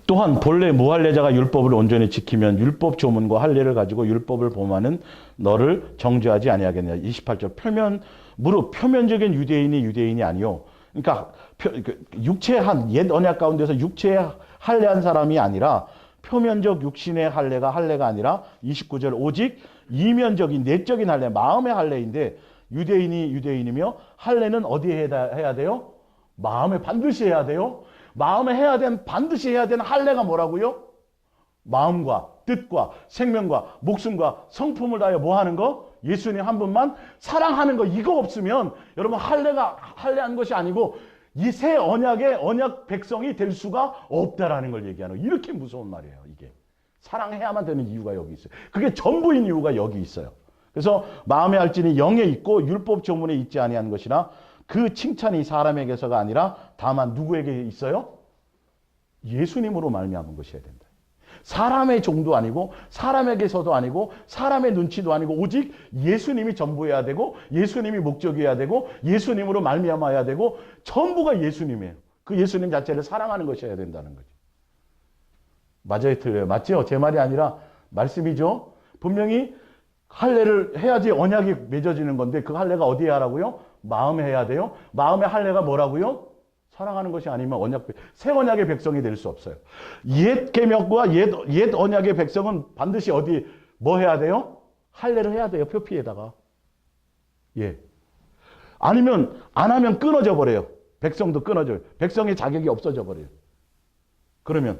또한 본래 무할례자가 율법을 온전히 지키면 율법 조문과 할례를 가지고 율법을 범하는 너를 정죄하지 아니하겠느냐. 28절. 표면적인 유대인이 아니요. 그러니까 육체한 옛 언약 가운데서 육체에 할례한 사람이 아니라 표면적 육신의 할례가 아니라 29절 오직 이면적인 내적인 할례, 마음의 할례인데 유대인이며 할례는 어디에 해야 돼요? 마음에 반드시 해야 돼요. 마음에 반드시 해야 되는 할례가 뭐라고요? 마음과 뜻과 생명과 목숨과 성품을 다하여 뭐 하는 거? 예수님 한 분만 사랑하는 거. 이거 없으면 여러분 할례한 것이 아니고 이 새 언약의 언약 백성이 될 수가 없다라는 걸 얘기하는 거예요. 이렇게 무서운 말이에요. 이게 사랑해야만 되는 이유가 여기 있어요. 그게 전부인 이유가 여기 있어요. 그래서 마음의 알진이 영에 있고 율법 조문에 있지 아니한 것이나 그 칭찬이 사람에게서가 아니라 다만 누구에게 있어요? 예수님으로 말미암은 것이어야 된다. 사람의 종도 아니고 사람에게서도 아니고 사람의 눈치도 아니고 오직 예수님이 전부여야 되고 예수님이 목적이어야 되고 예수님으로 말미암아야 되고 전부가 예수님이에요. 그 예수님 자체를 사랑하는 것이어야 된다는 거죠. 맞아요, 틀려요? 맞죠? 제 말이 아니라 말씀이죠. 분명히 할례를 해야지 언약이 맺어지는 건데 그 할례가 어디에 하라고요? 마음에 해야 돼요. 마음의 할례가 뭐라고요? 사랑하는 것이 아니면 새 언약의 백성이 될 수 없어요. 옛 계명과 옛 언약의 백성은 반드시 뭐 해야 돼요? 할례를 해야 돼요. 표피에다가. 예. 아니면 안 하면 끊어져 버려요. 백성도 끊어져요. 백성의 자격이 없어져 버려요. 그러면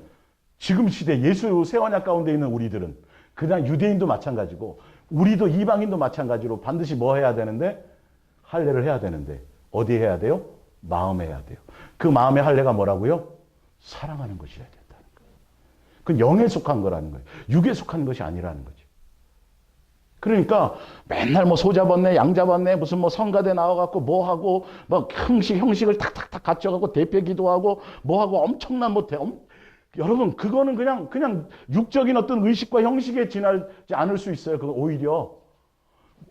지금 시대 예수 새 언약 가운데 있는 우리들은 그냥 유대인도 마찬가지고 우리도 이방인도 마찬가지로 반드시 뭐 해야 되는데? 할례를 해야 되는데 어디 해야 돼요? 마음에 해야 돼요. 그 마음의 할례가 뭐라고요? 사랑하는 것이어야 된다는 거예요. 그건 영에 속한 거라는 거예요. 육에 속한 것이 아니라는 거죠. 그러니까 맨날 뭐 소 잡았네, 양 잡았네, 무슨 뭐 성가대 나와갖고 뭐 하고, 뭐 형식을 탁탁탁 갖춰갖고 대표 기도하고 뭐 하고 엄청난 뭐 여러분 그거는 그냥 육적인 어떤 의식과 형식에 지나지 않을 수 있어요. 그건 오히려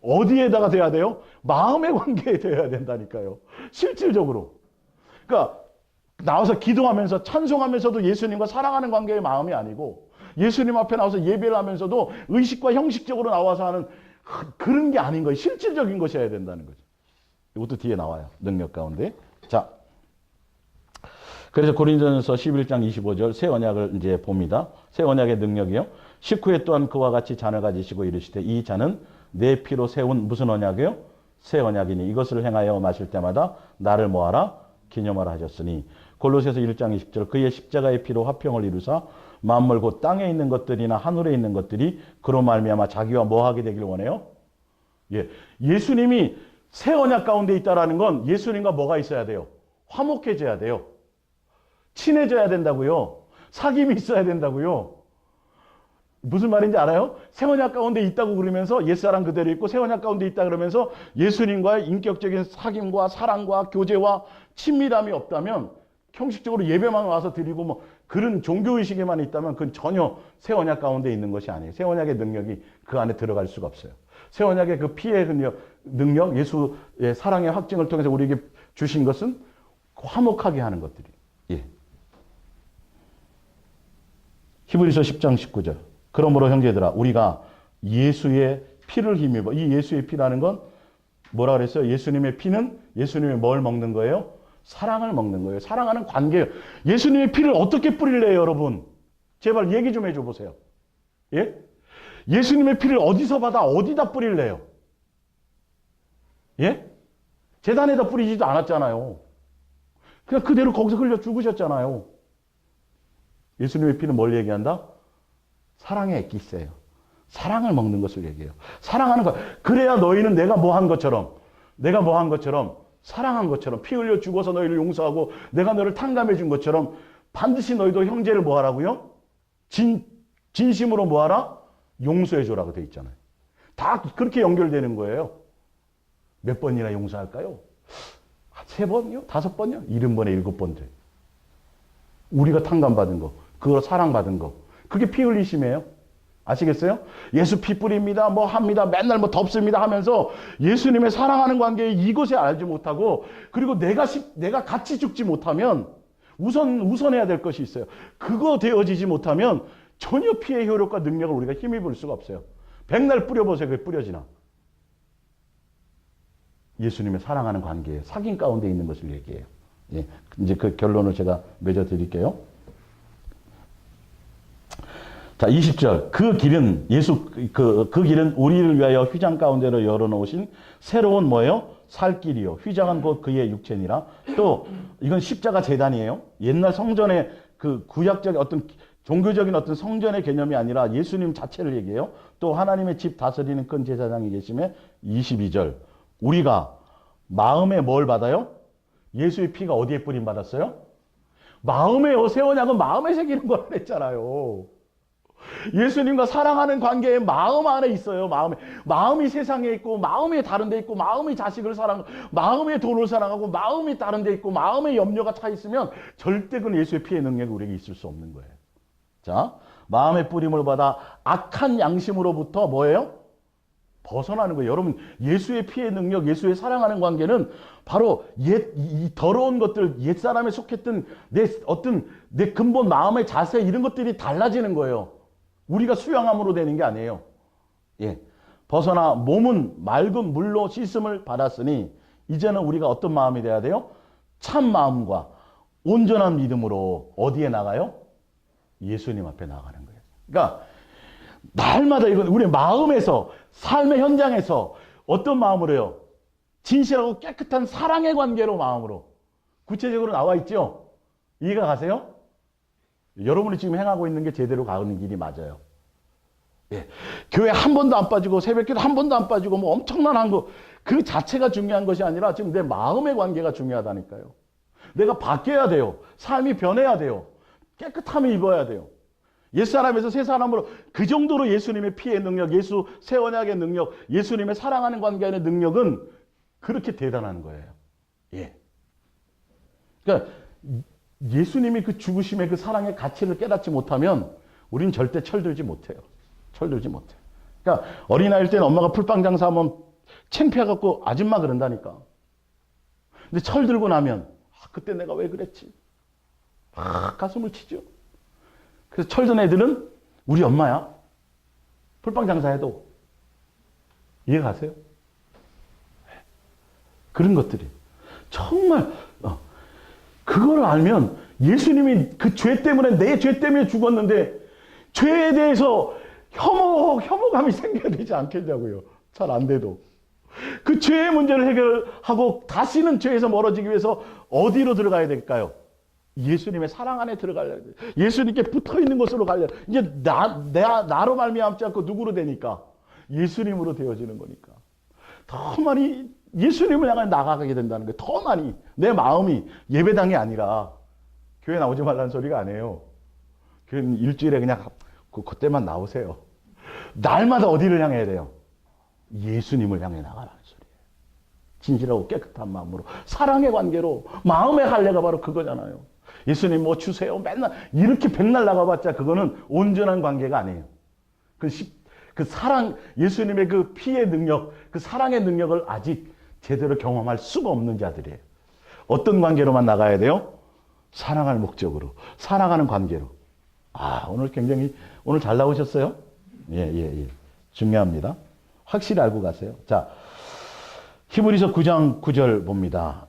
어디에다가 돼야 돼요? 마음의 관계에 돼야 된다니까요. 실질적으로. 그러니까 나와서 기도하면서 찬송하면서도 예수님과 사랑하는 관계의 마음이 아니고 예수님 앞에 나와서 예배를 하면서도 의식과 형식적으로 나와서 하는 그런 게 아닌 거예요. 실질적인 것이어야 된다는 거죠. 이것도 뒤에 나와요. 능력 가운데. 자, 그래서 고린도전서 11장 25절 새 언약을 이제 봅니다. 새 언약의 능력이요. 식후에 또한 그와 같이 잔을 가지시고 이르시되 이 잔은 내 피로 세운 무슨 언약이요? 새 언약이니 이것을 행하여 마실 때마다 나를 뭐하라? 기념하라 하셨으니 골로새서 1장 20절 그의 십자가의 피로 화평을 이루사 만물 곧 땅에 있는 것들이나 하늘에 있는 것들이 그로 말미암아 자기와 뭐하게 되길 원해요? 예, 예수님이 새 언약 가운데 있다라는 건 예수님과 뭐가 있어야 돼요? 화목해져야 돼요. 친해져야 된다고요. 사귐이 있어야 된다고요. 무슨 말인지 알아요? 새 언약 가운데 있다고 그러면서 옛사람 그대로 있고 새 언약 가운데 있다 그러면서 예수님과의 인격적인 사귐과 사랑과 교제와 친밀함이 없다면 형식적으로 예배만 와서 드리고 뭐 그런 종교의식에만 있다면 그건 전혀 새 언약 가운데 있는 것이 아니에요. 새 언약의 능력이 그 안에 들어갈 수가 없어요. 새 언약의 그 피의 능력, 예수의 사랑의 확증을 통해서 우리에게 주신 것은 화목하게 하는 것들이. 예. 히브리서 10장 19절. 그러므로 형제들아 우리가 예수의 피를 힘입어. 이 예수의 피라는 건 뭐라 그랬어요? 예수님의 피는 예수님의 뭘 먹는 거예요? 사랑을 먹는 거예요. 사랑하는 관계예요. 예수님의 피를 어떻게 뿌릴래요, 여러분? 제발 얘기 좀 해줘 보세요. 예? 예수님의 피를 어디서 받아 어디다 뿌릴래요? 예? 제단에다 뿌리지도 않았잖아요. 그냥 그대로 거기서 흘려 죽으셨잖아요. 예수님의 피는 뭘 얘기한다? 사랑의 엑기스예요. 사랑을 먹는 것을 얘기해요. 사랑하는 것. 그래야 너희는 내가 뭐 한 것처럼 사랑한 것처럼 피 흘려 죽어서 너희를 용서하고 내가 너를 탕감해 준 것처럼 반드시 너희도 형제를 뭐 하라고요? 진심으로 뭐 하라? 용서해 주라고 돼 있잖아요. 다 그렇게 연결되는 거예요. 몇 번이나 용서할까요? 3번이요? 5번이요? 70번에 7번 돼. 우리가 탕감받은 거, 그거 사랑받은 거. 그게 피 흘리심이에요. 아시겠어요? 예수 피 뿌립니다. 뭐 합니다. 맨날 뭐 덥습니다 하면서 예수님의 사랑하는 관계에 이것에 알지 못하고 그리고 내가 같이 죽지 못하면 우선해야 될 것이 있어요. 그거 되어지지 못하면 전혀 피의 효력과 능력을 우리가 힘입을 수가 없어요. 백날 뿌려보세요. 그게 뿌려지나. 예수님의 사랑하는 관계에 사귐 가운데 있는 것을 얘기해요. 예. 이제 그 결론을 제가 맺어드릴게요. 자, 20절. 그 길은 그 길은 우리를 위하여 휘장 가운데로 열어놓으신 새로운 뭐예요? 살 길이요. 휘장은 곧 그의 육체니라. 또 이건 십자가 제단이에요. 옛날 성전의 그 구약적 어떤 종교적인 어떤 성전의 개념이 아니라 예수님 자체를 얘기해요. 또 하나님의 집 다스리는 큰 제사장이 계심에 22절. 우리가 마음에 뭘 받아요? 예수의 피가 어디에 뿌림 받았어요? 마음에요. 새 언약은 마음에 새기는 거라 그랬잖아요. 예수님과 사랑하는 관계에 마음 안에 있어요. 마음이 세상에 있고 마음이 다른 데 있고 마음이 자식을 사랑하고 마음이 돈을 사랑하고 마음이 다른 데 있고 마음의 염려가 차 있으면 절대 그건 예수의 피의 능력이 우리에게 있을 수 없는 거예요. 자, 마음의 뿌림을 받아 악한 양심으로부터 뭐예요? 벗어나는 거예요. 여러분, 예수의 피의 능력, 예수의 사랑하는 관계는 바로 이 더러운 것들, 옛사람에 속했던 내 근본 마음의 자세 이런 것들이 달라지는 거예요. 우리가 수양함으로 되는 게 아니에요. 예. 벗어나 몸은 맑은 물로 씻음을 받았으니 이제는 우리가 어떤 마음이 돼야 돼요? 참 마음과 온전한 믿음으로 어디에 나가요? 예수님 앞에 나가는 거예요. 그러니까 날마다 이건 우리 마음에서 삶의 현장에서 어떤 마음으로 해요? 진실하고 깨끗한 사랑의 관계로 마음으로 구체적으로 나와 있죠. 이해가 가세요? 여러분이 지금 행하고 있는 게 제대로 가는 길이 맞아요. 예. 교회 한 번도 안 빠지고 새벽기도 한 번도 안 빠지고 뭐 엄청난 거 그 자체가 중요한 것이 아니라 지금 내 마음의 관계가 중요하다니까요. 내가 바뀌어야 돼요. 삶이 변해야 돼요. 깨끗함을 입어야 돼요. 옛사람에서 새사람으로 그 정도로 예수님의 피의 능력, 예수 새 언약의 능력, 예수님의 사랑하는 관계의 능력은 그렇게 대단한 거예요. 예. 그러니까 예수님이 그 죽으심의 그 사랑의 가치를 깨닫지 못하면 우리는 절대 철들지 못해요. 철들지 못해요. 그러니까 어린아이일 때는 엄마가 풀빵 장사하면 창피해갖고 아줌마 그런다니까. 근데 철들고 나면 그때 내가 왜 그랬지? 가슴을 치죠. 그래서 철든 애들은 우리 엄마야. 풀빵 장사해도. 이해 가세요? 그런 것들이. 정말 그걸 알면 예수님이 그 죄 때문에 내 죄 때문에 죽었는데 죄에 대해서 혐오감이 생겨야 되지 않겠냐고요. 잘 안 돼도. 그 죄의 문제를 해결하고 다시는 죄에서 멀어지기 위해서 어디로 들어가야 될까요? 예수님의 사랑 안에 들어가려. 예수님께 붙어있는 곳으로 가려. 이제 나로 말미암지 않고 누구로 되니까? 예수님으로 되어지는 거니까. 더 많이 예수님을 향해 나가게 된다는 거예요. 더 많이. 내 마음이 예배당이 아니라 교회 나오지 말라는 소리가 아니에요. 교회는 일주일에 그냥 그때만 나오세요. 날마다 어디를 향해야 돼요? 예수님을 향해 나가라는 소리예요. 진실하고 깨끗한 마음으로 사랑의 관계로 마음의 할례가 바로 그거잖아요. 예수님 뭐 주세요. 맨날 이렇게 백날 나가봤자 그거는 온전한 관계가 아니에요. 그 사랑, 예수님의 그 피의 능력, 그 사랑의 능력을 아직 제대로 경험할 수가 없는 자들이에요. 어떤 관계로만 나가야 돼요? 사랑할 목적으로, 사랑하는 관계로. 오늘 굉장히, 오늘 잘 나오셨어요? 예. 중요합니다. 확실히 알고 가세요. 자, 히브리서 9장 9절 봅니다.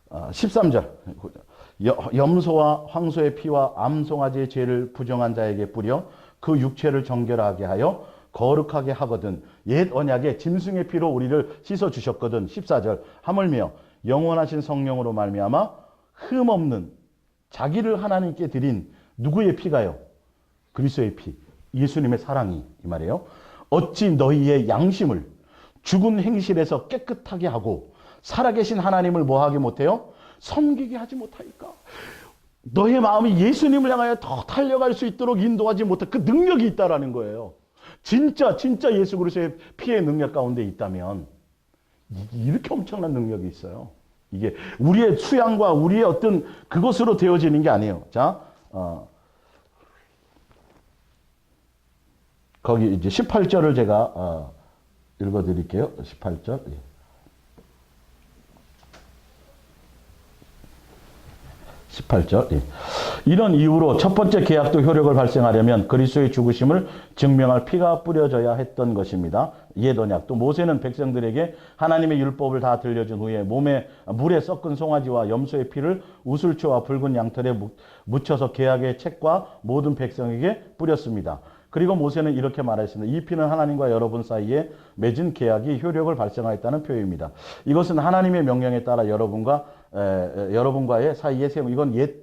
13절. 염소와 황소의 피와 암송아지의 죄를 부정한 자에게 뿌려 그 육체를 정결하게 하여 거룩하게 하거든 옛 언약의 짐승의 피로 우리를 씻어 주셨거든. 14절. 하물며 영원하신 성령으로 말미암아 흠 없는 자기를 하나님께 드린 누구의 피가요? 그리스도의 피. 예수님의 사랑이 이 말이에요. 어찌 너희의 양심을 죽은 행실에서 깨끗하게 하고 살아계신 하나님을 뭐하게 못해요? 섬기게 하지 못하니까. 너의 마음이 예수님을 향하여 더 달려갈 수 있도록 인도하지 못할 그 능력이 있다라는 거예요. 진짜 예수 그리스도의 피의 능력 가운데 있다면 이렇게 엄청난 능력이 있어요. 이게 우리의 수양과 우리의 어떤 그것으로 되어지는 게 아니에요. 자, 거기 이제 18절을 제가 읽어드릴게요. 18절. 18절. 이런 이유로 첫 번째 계약도 효력을 발생하려면 그리스도의 죽으심을 증명할 피가 뿌려져야 했던 것입니다. 옛 언약도 모세는 백성들에게 하나님의 율법을 다 들려준 후에 물에 섞은 송아지와 염소의 피를 우슬초와 붉은 양털에 묻혀서 계약의 책과 모든 백성에게 뿌렸습니다. 그리고 모세는 이렇게 말했습니다. 이 피는 하나님과 여러분 사이에 맺은 계약이 효력을 발생하였다는 표현입니다. 이것은 하나님의 명령에 따라 여러분과의 사이에 세운 이건 옛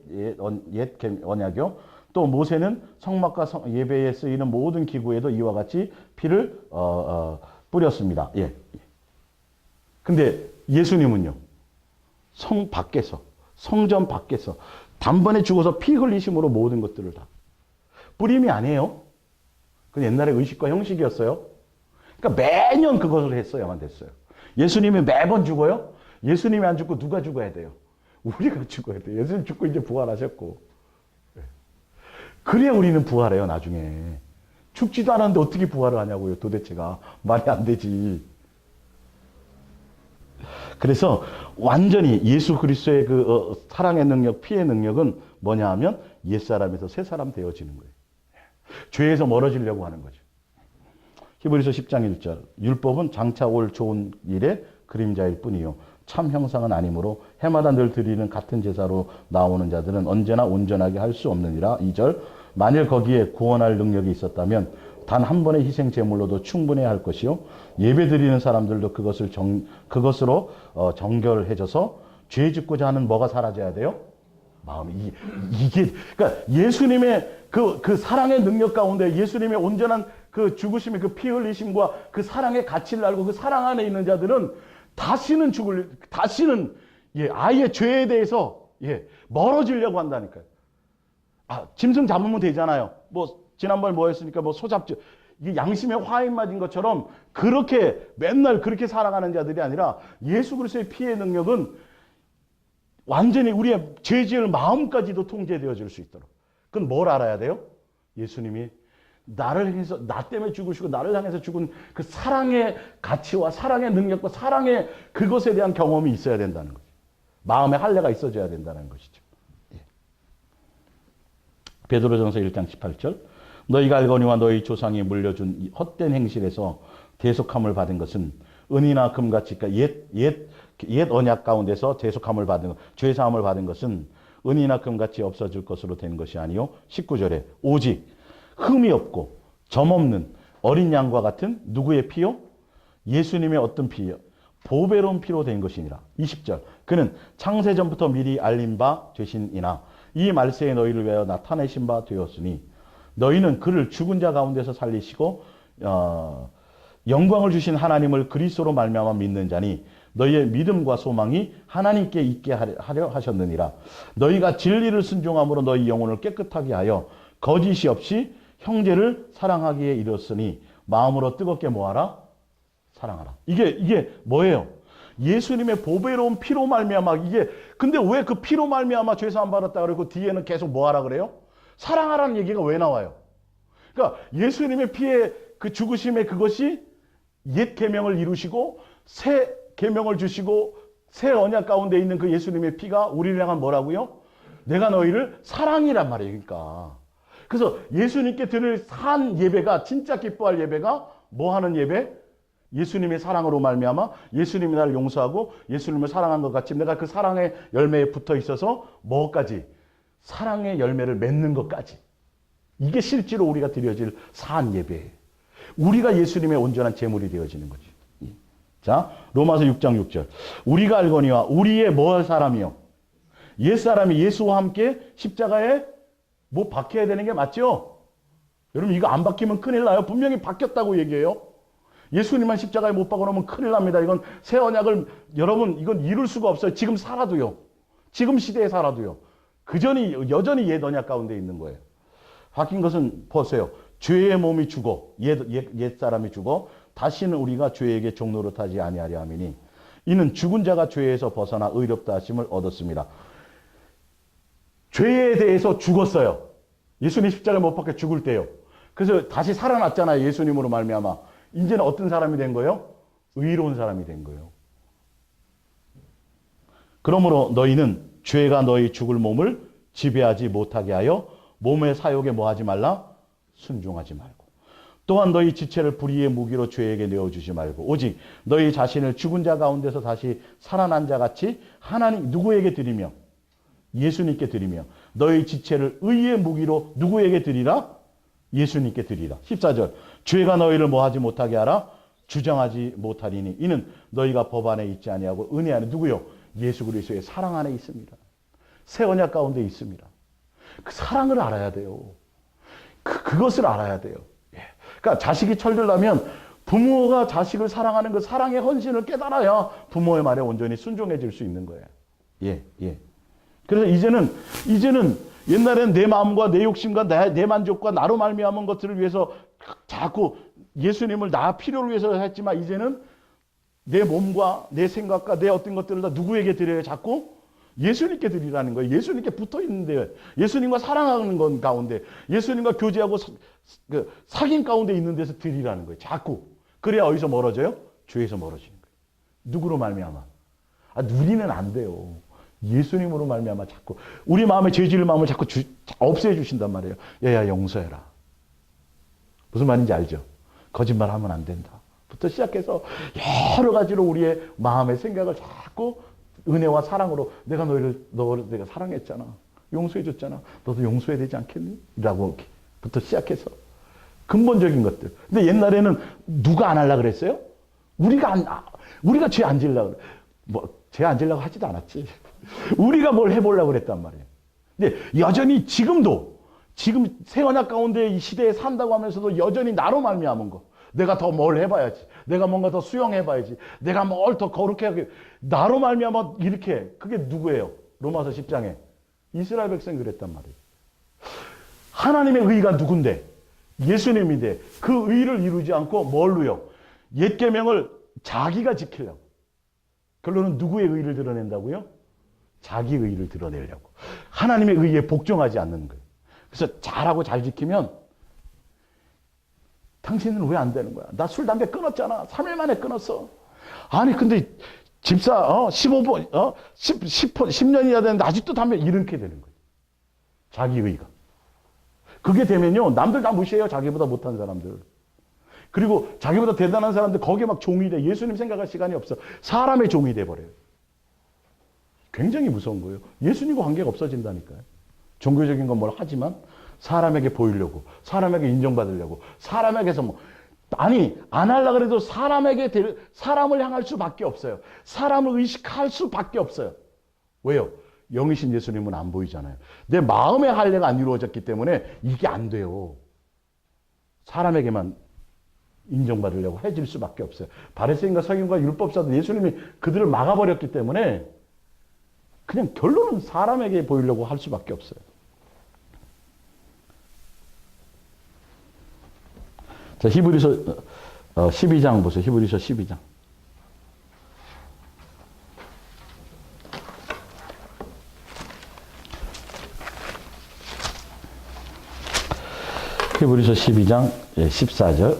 언약이요. 또 모세는 성막과 예배에 쓰이는 모든 기구에도 이와 같이 피를 뿌렸습니다. 예. 근데 예수님은요. 성전 밖에서 단번에 죽어서 피 흘리심으로 모든 것들을 다 뿌림이 아니에요. 그 옛날에 의식과 형식이었어요. 그러니까 매년 그것을 했어야만 됐어요. 예수님이 매번 죽어요? 예수님이 안 죽고 누가 죽어야 돼요? 우리가 죽어야 돼요. 예수님 죽고 이제 부활하셨고. 그래야 우리는 부활해요, 나중에. 죽지도 않았는데 어떻게 부활을 하냐고요, 도대체가. 말이 안 되지. 그래서 완전히 예수 그리스도의 그 사랑의 능력, 피의 능력은 뭐냐 하면 옛사람에서 새사람 되어지는 거예요. 죄에서 멀어지려고 하는 거죠. 히브리서 10장 1절. 율법은 장차 올 좋은 일의 그림자일 뿐이요 참 형상은 아니므로 해마다 늘 드리는 같은 제사로 나오는 자들은 언제나 온전하게 할 수 없느니라. 2절. 만일 거기에 구원할 능력이 있었다면 단 한 번의 희생 제물로도 충분해야 할 것이요. 예배 드리는 사람들도 그것으로 정결해져서 죄 짓고자 하는 뭐가 사라져야 돼요? 마음이. 이게, 그러니까 예수님의 그 사랑의 능력 가운데 예수님의 온전한 그 죽으심의 그 피 흘리심과 그 사랑의 가치를 알고 그 사랑 안에 있는 자들은 다시는, 아예 죄에 대해서, 멀어지려고 한다니까요. 짐승 잡으면 되잖아요. 지난번에 뭐 했으니까 소 잡죠. 이게 양심에 화인 맞은 것처럼 그렇게 맨날 그렇게 살아가는 자들이 아니라 예수 그리스도의 피의 능력은 완전히 우리의 죄 지을 마음까지도 통제되어질 수 있도록. 그건 뭘 알아야 돼요? 예수님이 나를 향해서, 나 때문에 죽으시고 나를 향해서 죽은 그 사랑의 가치와 사랑의 능력과 사랑의 그것에 대한 경험이 있어야 된다는 거죠. 마음에 할례가 있어져야 된다는 것이죠. 베드로전서 1장 18절. 너희가 알거니와 너희 조상이 물려준 이 헛된 행실에서 대속함을 받은 것은 은이나 금같이, 그러니까 옛 언약 가운데서 대속함을 받은, 죄사함을 받은 것은 은이나 금같이 없어질 것으로 된 것이 아니요. 19절에 오직 흠이 없고 점 없는 어린 양과 같은 누구의 피요? 예수님의 어떤 피요? 보배로운 피로 된 것이니라. 20절. 그는 창세전부터 미리 알린 바 되신이나 이 말세에 너희를 위하여 나타내신 바 되었으니 너희는 그를 죽은 자 가운데서 살리시고 영광을 주신 하나님을 그리스도로 말미암아 믿는 자니 너희의 믿음과 소망이 하나님께 있게 하려 하셨느니라. 너희가 진리를 순종함으로 너희 영혼을 깨끗하게 하여 거짓이 없이 형제를 사랑하기에 이르렀으니 마음으로 뜨겁게 뭐하라? 사랑하라. 이게 뭐예요? 예수님의 보배로운 피로 말미암아. 근데 왜 그 피로 말미암아 죄 사함 받았다 그러고 뒤에는 계속 뭐하라 그래요? 사랑하라는 얘기가 왜 나와요? 그러니까 예수님의 피의 그 죽으심의 그것이 옛 계명을 이루시고 새 계명을 주시고 새 언약 가운데 있는 그 예수님의 피가 우리를 향한 뭐라고요? 내가 너희를 사랑이란 말이에요. 그러니까. 그래서 예수님께 드릴 산 예배가, 진짜 기뻐할 예배가 뭐 하는 예배? 예수님의 사랑으로 말미암아 예수님이 나를 용서하고 예수님을 사랑한 것 같이 내가 그 사랑의 열매에 붙어 있어서 뭐까지? 사랑의 열매를 맺는 것까지. 이게 실제로 우리가 드려질 산 예배예요. 우리가 예수님의 온전한 제물이 되어지는 거죠. 자, 로마서 6장 6절. 우리가 알거니와 우리의 뭐 사람이요? 옛사람이 예수와 함께 십자가에 뭐 박혀야 되는 게 맞죠? 여러분 이거 안 박히면 큰일 나요. 분명히 박혔다고 얘기해요. 예수님만 십자가에 못 박아놓으면 큰일 납니다. 이건 새 언약을 여러분 이건 이룰 수가 없어요. 지금 살아도요. 지금 시대에 살아도요. 여전히 옛 언약 가운데 있는 거예요. 바뀐 것은 보세요. 죄의 몸이 죽어 옛 사람이 죽어 다시는 우리가 죄에게 종노릇하지 아니하려 함이니 이는 죽은 자가 죄에서 벗어나 의롭다 하심을 얻었습니다. 죄에 대해서 죽었어요. 예수님 십자가에 못 박혀 죽을 때요. 그래서 다시 살아났잖아요. 예수님으로 말미암아. 이제는 어떤 사람이 된 거예요? 의로운 사람이 된 거예요. 그러므로 너희는 죄가 너희 죽을 몸을 지배하지 못하게 하여 몸의 사욕에 뭐하지 말라? 순종하지 말고. 또한 너희 지체를 불의의 무기로 죄에게 내어주지 말고 오직 너희 자신을 죽은 자 가운데서 다시 살아난 자 같이 하나님 누구에게 드리며 예수님께 드리며 너희 지체를 의의 무기로 누구에게 드리라? 예수님께 드리라. 14절. 죄가 너희를 뭐하지 못하게 하라? 주장하지 못하리니 이는 너희가 법 안에 있지 아니하고 은혜 안에 누구요? 예수 그리스도의 사랑 안에 있습니다. 새 언약 가운데 있습니다. 그 사랑을 알아야 돼요. 그것을 알아야 돼요. 그러니까 자식이 철들려면 부모가 자식을 사랑하는 그 사랑의 헌신을 깨달아야 부모의 말에 온전히 순종해질 수 있는 거예요. 그래서 이제는 옛날에는 내 마음과 내 욕심과 내 만족과 나로 말미암은 것들을 위해서 자꾸 예수님을 나 필요를 위해서 했지만 이제는 내 몸과 내 생각과 내 어떤 것들을 다 누구에게 드려야 자꾸 예수님께 드리라는 거예요. 예수님께 붙어 있는데 예수님과 사랑하는 건 가운데 예수님과 교제하고 사귐 가운데 있는 데서 드리라는 거예요. 자꾸. 그래야 어디서 멀어져요? 죄에서 멀어지는 거예요. 누구로 말미암아? 누리는 안 돼요. 예수님으로 말미암아 자꾸 우리 마음에 죄 지을 마음을 자꾸 없애 주신단 말이에요. 야 용서해라. 무슨 말인지 알죠? 거짓말하면 안 된다. 부터 시작해서 여러 가지로 우리의 마음의 생각을 자꾸 은혜와 사랑으로 너를 내가 사랑했잖아. 용서해 줬잖아. 너도 용서해야 되지 않겠니? 라고 부터 시작해서 근본적인 것들. 근데 옛날에는 누가 안 하려고 그랬어요? 우리가 죄 안 지으려고 그래. 죄 안 지으려고 하지도 않았지. 우리가 뭘 해보려고 그랬단 말이에요. 근데 여전히 지금도, 지금 새 언약 가운데 이 시대에 산다고 하면서도 여전히 나로 말미암은 거. 내가 더 뭘 해봐야지. 내가 뭔가 더 수용해봐야지. 내가 뭘 더 거룩해 하게. 나로 말미암아 이렇게. 그게 누구예요? 로마서 10장에. 이스라엘 백성이 그랬단 말이에요. 하나님의 의가 누군데? 예수님인데 그 의를 이루지 않고 뭘로요? 옛 계명을 자기가 지키려고. 결론은 누구의 의를 드러낸다고요? 자기 의를 드러내려고. 하나님의 의에 복종하지 않는 거예요. 그래서 잘하고 잘 지키면 당신은 왜 안 되는 거야? 나 술, 담배 끊었잖아. 3일 만에 끊었어. 아니 근데 집사 15번 10년이나 됐는데 아직도 담배 이렇게 되는 거예요. 자기 의가. 그게 되면요 남들 다 무시해요. 자기보다 못한 사람들. 그리고 자기보다 대단한 사람들 거기에 막 종이 돼. 예수님 생각할 시간이 없어. 사람의 종이 돼버려요. 굉장히 무서운 거예요. 예수님과 관계가 없어진다니까요. 종교적인 건 뭘 하지만 사람에게 보이려고, 사람에게 인정받으려고, 사람에게서 안 하려고 해도 사람을 향할 수밖에 없어요. 사람을 의식할 수밖에 없어요. 왜요? 영이신 예수님은 안 보이잖아요. 내 마음의 할례가 안 이루어졌기 때문에 이게 안 돼요. 사람에게만 인정받으려고 해질 수밖에 없어요. 바리새인과 서기관과 율법사도 예수님이 그들을 막아버렸기 때문에 그냥 결론은 사람에게 보이려고 할 수밖에 없어요. 자, 히브리서 12장 보세요. 히브리서 12장. 히브리서 12장 14절.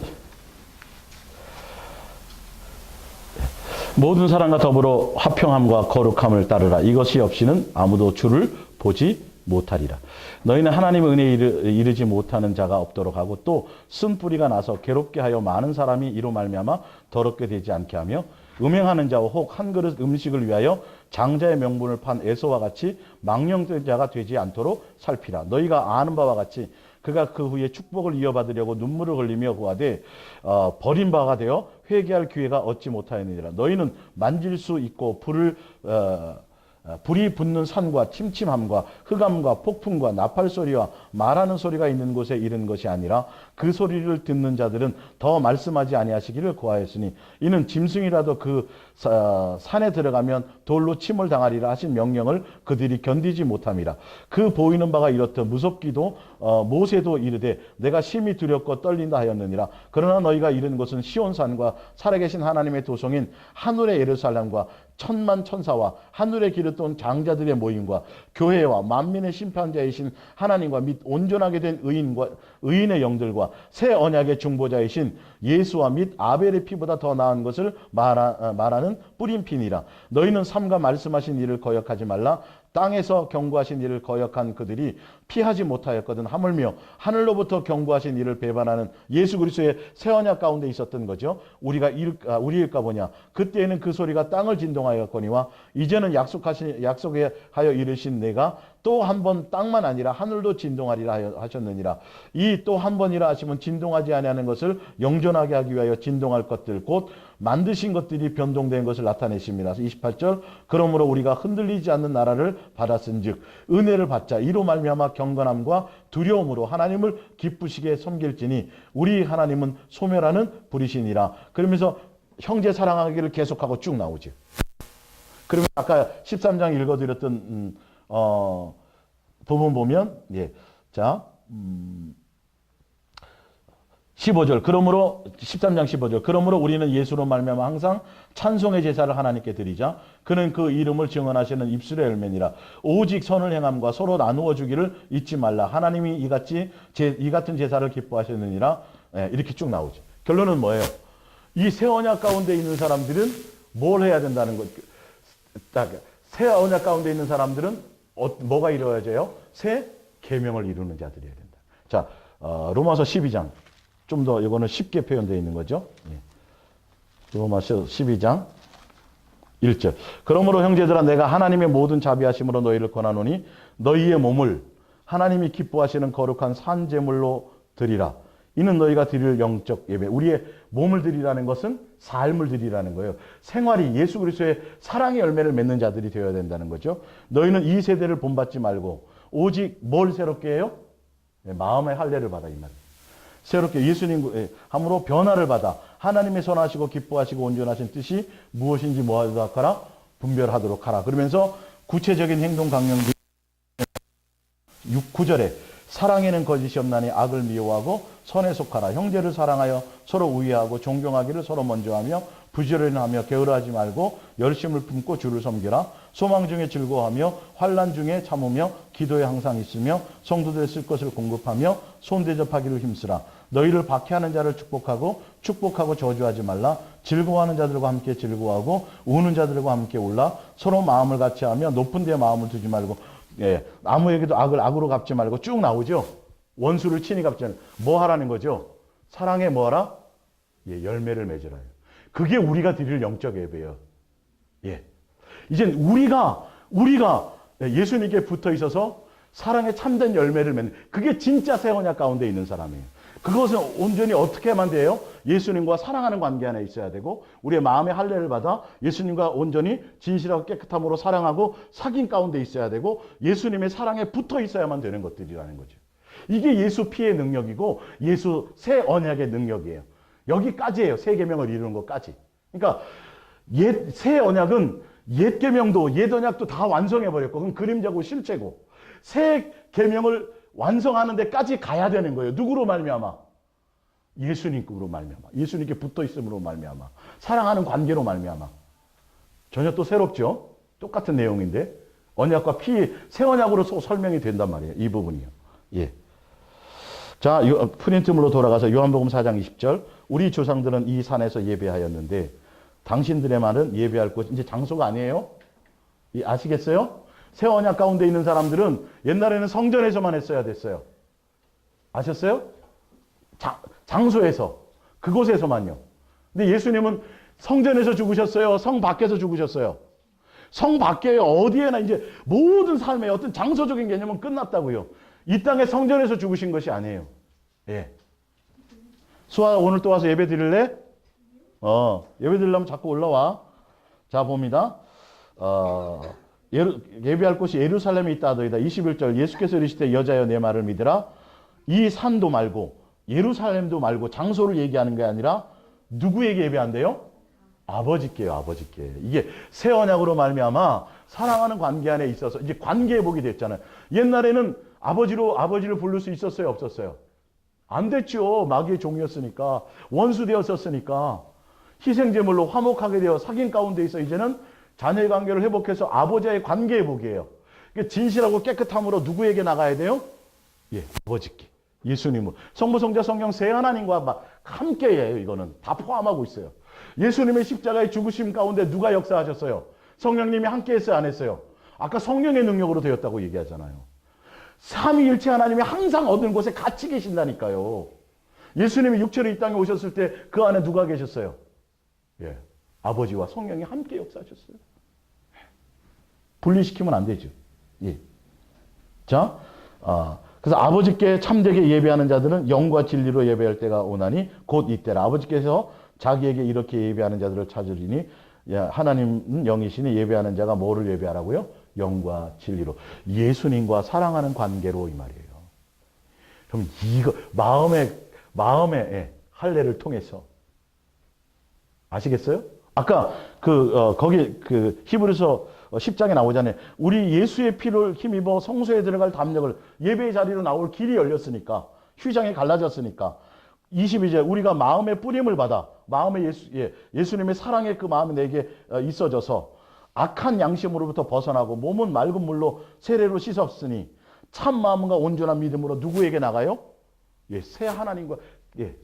모든 사람과 더불어 화평함과 거룩함을 따르라. 이것이 없이는 아무도 주를 보지 못하리라. 너희는 하나님의 은혜에 이르지 못하는 자가 없도록 하고 또 쓴뿌리가 나서 괴롭게 하여 많은 사람이 이로 말미암아 더럽게 되지 않게 하며 음행하는 자와 혹 한 그릇 음식을 위하여 장자의 명분을 판 에서와 같이 망령된 자가 되지 않도록 살피라. 너희가 아는 바와 같이 그가 그 후에 축복을 이어받으려고 눈물을 흘리며 구하되 버림바가 되어 회개할 기회가 얻지 못하였느니라. 너희는 만질 수 있고 불이 붙는 산과 침침함과 흑암과 폭풍과 나팔 소리와 말하는 소리가 있는 곳에 이른 것이 아니라 그 소리를 듣는 자들은 더 말씀하지 아니하시기를 구하였으니 이는 짐승이라도 그 산에 들어가면 돌로 침을 당하리라 하신 명령을 그들이 견디지 못함이라. 그 보이는 바가 이렇듯 무섭기도 모세도 이르되 내가 심히 두렵고 떨린다 하였느니라. 그러나 너희가 이른 곳은 시온산과 살아계신 하나님의 도성인 하늘의 예루살렘과 천만 천사와 하늘의 길을 돈 장자들의 모임과 교회와 만민의 심판자이신 하나님과 및 온전하게 된 의인의 영들과 새 언약의 중보자이신 예수와 및 아벨의 피보다 더 나은 것을 말하는 뿌림핀이라. 너희는 삼가 말씀하신 일을 거역하지 말라. 땅에서 경고하신 일을 거역한 그들이 피하지 못하였거든. 하물며 하늘로부터 경고하신 일을 배반하는 예수 그리스도의 새 언약 가운데 있었던 거죠. 우리일까 보냐. 그때에는 그 소리가 땅을 진동하였거니와 이제는 약속하여 이르신 내가 또 한 번 땅만 아니라 하늘도 진동하리라 하셨느니라. 이 또 한 번이라 하시면 진동하지 아니하는 것을 영존하게 하기 위하여 진동할 것들 곧 만드신 것들이 변동된 것을 나타내십니다. 28절 그러므로 우리가 흔들리지 않는 나라를 받았은즉 은혜를 받자. 이로 말미암아 경건함과 두려움으로 하나님을 기쁘시게 섬길지니 우리 하나님은 소멸하는 불이시니라. 그러면서 형제 사랑하기를 계속하고 쭉 나오죠. 그러면 아까 13장 읽어드렸던 부분 보면 자 15절 그러므로 13장 15절 그러므로 우리는 예수로 말미암아 항상 찬송의 제사를 하나님께 드리자. 그는 그 이름을 증언하시는 입술의 열매니라. 오직 선을 행함과 서로 나누어 주기를 잊지 말라. 하나님이 이 같은 제사를 기뻐하셨느니라. 이렇게 쭉 나오죠. 결론은 뭐예요? 이 새 언약 가운데 있는 사람들은 뭘 해야 된다는 것. 새 언약 가운데 있는 사람들은 뭐가 이루어져요? 새 계명을 이루는 자들이어야 된다. 자, 로마서 12장. 좀 더 이거는 쉽게 표현되어 있는 거죠. 로마서 12장 1절. 그러므로 형제들아 내가 하나님의 모든 자비하심으로 너희를 권하노니 너희의 몸을 하나님이 기뻐하시는 거룩한 산 제물로 드리라. 이는 너희가 드릴 영적 예배. 우리의 몸을 드리라는 것은 삶을 드리라는 거예요. 생활이 예수 그리스도의 사랑의 열매를 맺는 자들이 되어야 된다는 거죠. 너희는 이 세대를 본받지 말고 오직 뭘 새롭게 해요? 마음의 할례를 받아 이 말. 새롭게 예수님 함으로 변화를 받아 하나님의 선하시고 기뻐하시고 온전하신 뜻이 무엇인지 뭐하도록 하라? 분별하도록 하라. 그러면서 구체적인 행동 강령들이 9절에 사랑에는 거짓이 없나니 악을 미워하고 선에 속하라. 형제를 사랑하여 서로 우애하고 존경하기를 서로 먼저 하며 부지런히 하며 게으르하지 말고 열심을 품고 주를 섬기라. 소망 중에 즐거워하며 환난 중에 참으며 기도에 항상 있으며 성도들의 쓸 것을 공급하며 손대접하기를 힘쓰라. 너희를 박해하는 자를 축복하고 저주하지 말라. 즐거워하는 자들과 함께 즐거워하고 우는 자들과 함께 울라. 서로 마음을 같이 하며 높은 데 마음을 두지 말고 아무에게도 악을 악으로 갚지 말고 쭉 나오죠. 원수를 친히 갚지 말고 뭐 하라는 거죠? 사랑에 뭐 하라? 열매를 맺으라. 그게 우리가 드릴 영적 예배예요. 이젠 우리가 예수님께 붙어 있어서 사랑에 참된 열매를 맺는 그게 진짜 새 언약 가운데 있는 사람이에요. 그것은 온전히 어떻게 하면 돼요? 예수님과 사랑하는 관계 안에 있어야 되고 우리의 마음의 할례를 받아 예수님과 온전히 진실하고 깨끗함으로 사랑하고 사귐 가운데 있어야 되고 예수님의 사랑에 붙어 있어야만 되는 것들이라는 거죠. 이게 예수 피의 능력이고 예수 새 언약의 능력이에요. 여기까지예요. 새 계명을 이루는 것까지. 그러니까 새 언약은 옛 계명도 옛 언약도 다 완성해 버렸고 그건 그림자고 실체고 새 계명을 완성하는 데까지 가야 되는 거예요. 누구로 말미암아? 예수님으로 말미암아. 예수님께 붙어 있음으로 말미암아. 사랑하는 관계로 말미암아. 전혀 또 새롭죠? 똑같은 내용인데 언약과 피, 새 언약으로 설명이 된단 말이에요. 이 부분이요. 자, 프린트물로 돌아가서 요한복음 4장 20절. 우리 조상들은 이 산에서 예배하였는데 당신들의 말은 예배할 곳 이제 장소가 아니에요. 아시겠어요? 새 언약 가운데 있는 사람들은 옛날에는 성전에서만 했어야 됐어요. 아셨어요? 장소에서 그곳에서만요. 근데 예수님은 성전에서 죽으셨어요? 성 밖에서 죽으셨어요? 성 밖에 어디에나 이제 모든 삶의 어떤 장소적인 개념은 끝났다고요. 이 땅에 성전에서 죽으신 것이 아니에요. 수아 오늘 또 와서 예배 드릴래? 예배 드리려면 자꾸 올라와. 자 봅니다. 예배할 곳이 예루살렘에 있다 하더이다. 21절 예수께서 이르시되 여자여 내 말을 믿으라. 이 산도 말고 예루살렘도 말고 장소를 얘기하는 게 아니라 누구에게 예배한대요? 아버지께요. 아버지께. 이게 새 언약으로 말미암아 사랑하는 관계 안에 있어서 이제 관계 회복이 됐잖아요. 옛날에는 아버지를 부를 수 있었어요? 없었어요? 안 됐죠. 마귀의 종이었으니까 원수 되었었으니까 희생제물로 화목하게 되어 사귐 가운데 있어 이제는 자녀의 관계를 회복해서 아버지와의 관계 회복이에요. 진실하고 깨끗함으로 누구에게 나가야 돼요? 아버지께. 예수님은 성부, 성자, 성령 세 하나님과 함께해요. 이거는 다 포함하고 있어요. 예수님의 십자가의 죽으심 가운데 누가 역사하셨어요? 성령님이 함께했어요? 안 했어요? 아까 성령의 능력으로 되었다고 얘기하잖아요. 삼위일체 하나님이 항상 어느 곳에 같이 계신다니까요. 예수님이 육체로 이 땅에 오셨을 때 그 안에 누가 계셨어요? 아버지와 성령이 함께 역사하셨어요. 분리시키면 안 되죠. 자, 그래서 아버지께 참되게 예배하는 자들은 영과 진리로 예배할 때가 오나니 곧 이때라. 아버지께서 자기에게 이렇게 예배하는 자들을 찾으리니 하나님은 영이시니 예배하는 자가 뭐를 예배하라고요? 영과 진리로. 예수님과 사랑하는 관계로 이 말이에요. 그럼 이거 마음의 할례를 통해서 아시겠어요? 아까 거기 히브리서 10장에 나오잖아요. 우리 예수의 피를 힘입어 성소에 들어갈 담력을 예배의 자리로 나올 길이 열렸으니까 휘장이 갈라졌으니까 22절 우리가 마음의 뿌림을 받아 마음의 예수님의 사랑의 그 마음이 내게 있어져서 악한 양심으로부터 벗어나고 몸은 맑은 물로 세례로 씻었으니 참 마음과 온전한 믿음으로 누구에게 나가요? 새 하나님과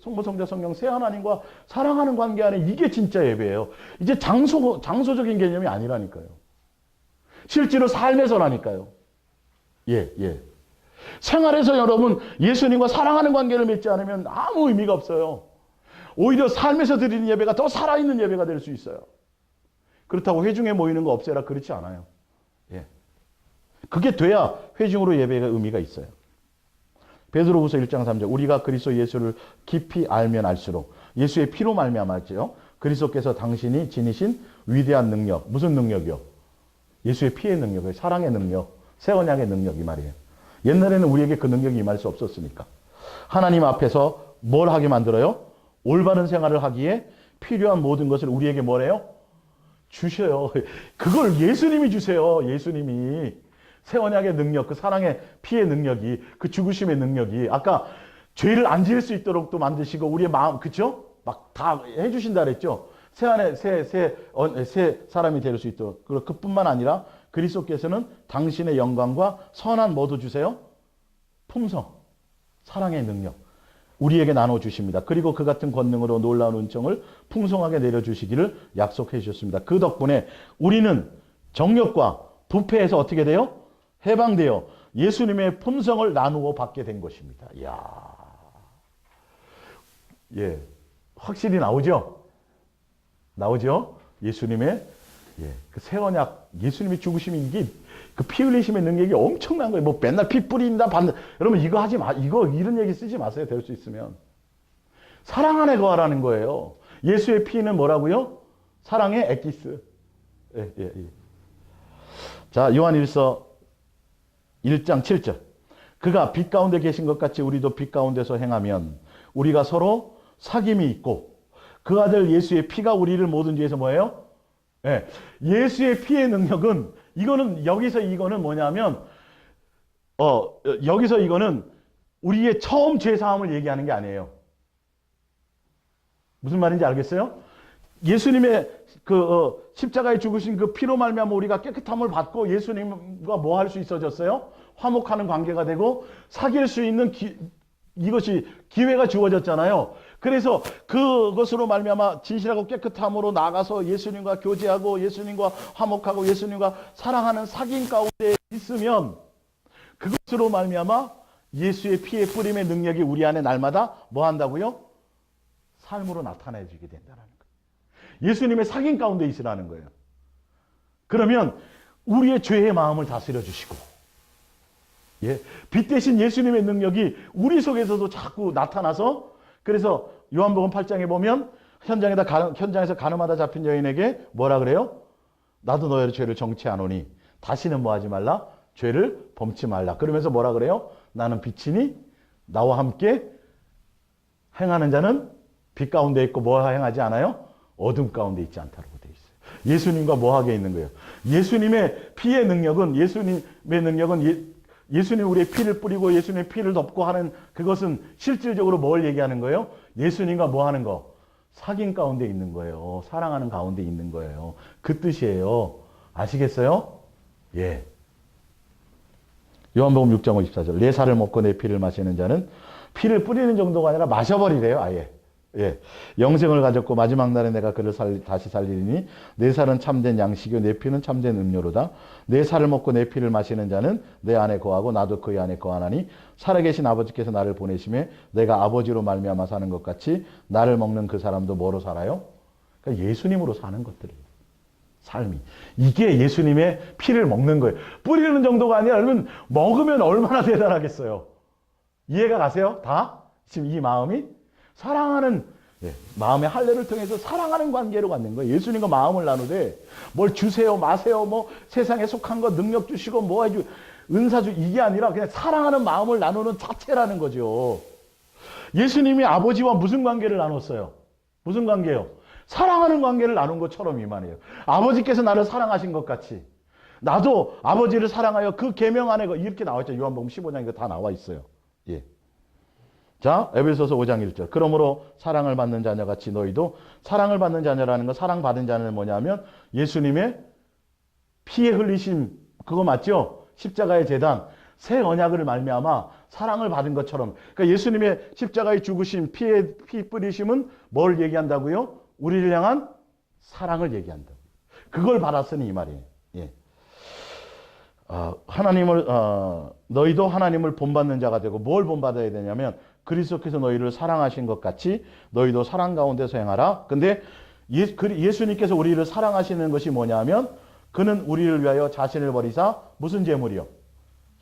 성부, 성자, 성령 새 하나님과 사랑하는 관계 안에 이게 진짜 예배예요. 이제 장소적인 개념이 아니라니까요. 실제로 삶에서라니까요. 생활에서 여러분 예수님과 사랑하는 관계를 맺지 않으면 아무 의미가 없어요. 오히려 삶에서 드리는 예배가 더 살아있는 예배가 될 수 있어요. 그렇다고 회중에 모이는 거 없애라 그렇지 않아요. 그게 돼야 회중으로 예배가 의미가 있어요. 베드로후서 1장 3절 우리가 그리스도 예수를 깊이 알면 알수록 예수의 피로 말미암았죠. 그리스도께서 당신이 지니신 위대한 능력, 무슨 능력이요? 예수의 피의 능력이요. 사랑의 능력, 새 언약의 능력 이 말이에요. 옛날에는 우리에게 그 능력이 임할 수 없었으니까. 하나님 앞에서 뭘 하게 만들어요? 올바른 생활을 하기에 필요한 모든 것을 우리에게 뭐래요? 주셔요. 그걸 예수님이 주세요. 예수님이. 새 언약의 능력, 그 사랑의 피의 능력이, 그 죽으심의 능력이, 아까 죄를 안 지을 수 있도록 또 만드시고, 우리의 마음, 그쵸? 막 다 해주신다 그랬죠? 새 사람이 될 수 있도록. 그리고 그뿐만 아니라 그리스도께서는 당신의 영광과 선한 뭐도 주세요? 품성, 사랑의 능력. 우리에게 나눠주십니다. 그리고 그 같은 권능으로 놀라운 은총을 풍성하게 내려주시기를 약속해 주셨습니다. 그 덕분에 우리는 정욕과 부패에서 어떻게 돼요? 해방되어 예수님의 품성을 나누어 받게 된 것입니다. 이야. 예. 확실히 나오죠? 나오죠? 예수님의, 그 새 언약, 예수님의 죽으심이 이게, 그 피 흘리심의 능력이 엄청난 거예요. 뭐 맨날 피 뿌린다, 여러분 이거 하지 마, 이런 얘기 쓰지 마세요. 될 수 있으면. 사랑 안에 거하라는 거예요. 예수의 피는 뭐라고요? 사랑의 엑기스. 예. 자, 요한일서 1장 7절. 그가 빛 가운데 계신 것 같이 우리도 빛 가운데서 행하면 우리가 서로 사귐이 있고 그 아들 예수의 피가 우리를 모든 죄에서 뭐예요? 예. 예수의 피의 능력은 이거는 뭐냐면 여기서 이거는 우리의 처음 죄 사함을 얘기하는 게 아니에요. 무슨 말인지 알겠어요? 예수님의 십자가에 죽으신 그 피로 말미암아 우리가 깨끗함을 받고 예수님과 뭐 할 수 있어졌어요? 화목하는 관계가 되고 사귈 수 있는 이것이 기회가 주어졌잖아요. 그래서 그것으로 말미암아 진실하고 깨끗함으로 나가서 예수님과 교제하고 예수님과 화목하고 예수님과 사랑하는 사귐 가운데 있으면 그것으로 말미암아 예수의 피의 뿌림의 능력이 우리 안에 날마다 뭐 한다고요? 삶으로 나타내지게 된다는 거예요. 예수님의 사귐 가운데 있으라는 거예요. 그러면 우리의 죄의 마음을 다스려 주시고 빛 대신 예수님의 능력이 우리 속에서도 자꾸 나타나서 그래서 요한복음 8장에 보면 현장에서 가늠하다 잡힌 여인에게 뭐라 그래요? 나도 너의 죄를 정죄하노니 다시는 뭐 하지 말라? 죄를 범치 말라. 그러면서 뭐라 그래요? 나는 빛이니 나와 함께 행하는 자는 빛 가운데 있고 뭐 행하지 않아요? 어둠 가운데 있지 않다고 되어 있어요. 예수님과 뭐 하게 있는 거예요? 예수님의 피의 능력은 예수님 우리의 피를 뿌리고 예수님의 피를 덮고 하는 그것은 실질적으로 뭘 얘기하는 거예요? 예수님과 뭐 하는 거? 사귐 가운데 있는 거예요. 사랑하는 가운데 있는 거예요. 그 뜻이에요. 아시겠어요? 예. 요한복음 6장 54절. 내 살을 먹고 내 피를 마시는 자는 피를 뿌리는 정도가 아니라 마셔버리래요. 아예. 예. 영생을 가졌고 마지막 날에 내가 그를 다시 살리리니 내 살은 참된 양식이요 내 피는 참된 음료로다. 내 살을 먹고 내 피를 마시는 자는 내 안에 거하고 나도 그의 안에 거하나니 살아계신 아버지께서 나를 보내심에 내가 아버지로 말미암아 사는 것 같이 나를 먹는 그 사람도 뭐로 살아요? 그러니까 예수님으로 사는 것들이에요. 삶이. 이게 예수님의 피를 먹는 거예요. 뿌리는 정도가 아니라 여러분 먹으면 얼마나 대단하겠어요. 이해가 가세요? 다? 지금 이 마음이? 사랑하는 마음의 할례를 통해서 사랑하는 관계로 갖는 거예요. 예수님과 마음을 나누되 뭘 주세요 마세요 뭐 세상에 속한 거 능력 주시고 뭐 해주 은사 주 이게 아니라 그냥 사랑하는 마음을 나누는 자체라는 거죠. 예수님이 아버지와 무슨 관계를 나눴어요? 무슨 관계요? 사랑하는 관계를 나눈 것처럼 이 말이에요. 아버지께서 나를 사랑하신 것 같이 나도 아버지를 사랑하여 그 계명 안에 이렇게 나와 있죠. 요한복음 15장 이거 다 나와 있어요. 예. 자, 에베소서 5장 1절. 그러므로 사랑을 받는 자녀같이 너희도 사랑을 받는 자녀라는 건 사랑받은 자는 뭐냐면 예수님의 피에 흘리심 그거 맞죠? 십자가의 제단 새 언약을 말미암아 사랑을 받은 것처럼 그러니까 예수님의 십자가의 죽으심 피 뿌리심은 뭘 얘기한다고요? 우리를 향한 사랑을 얘기한다. 그걸 받았으니 이 말이에요. 예. 너희도 하나님을 본받는 자가 되고 뭘 본받아야 되냐면 그리스도께서 너희를 사랑하신 것 같이 너희도 사랑 가운데서 행하라. 근데 예수님께서 우리를 사랑하시는 것이 뭐냐면 그는 우리를 위하여 자신을 버리사 무슨 제물이요?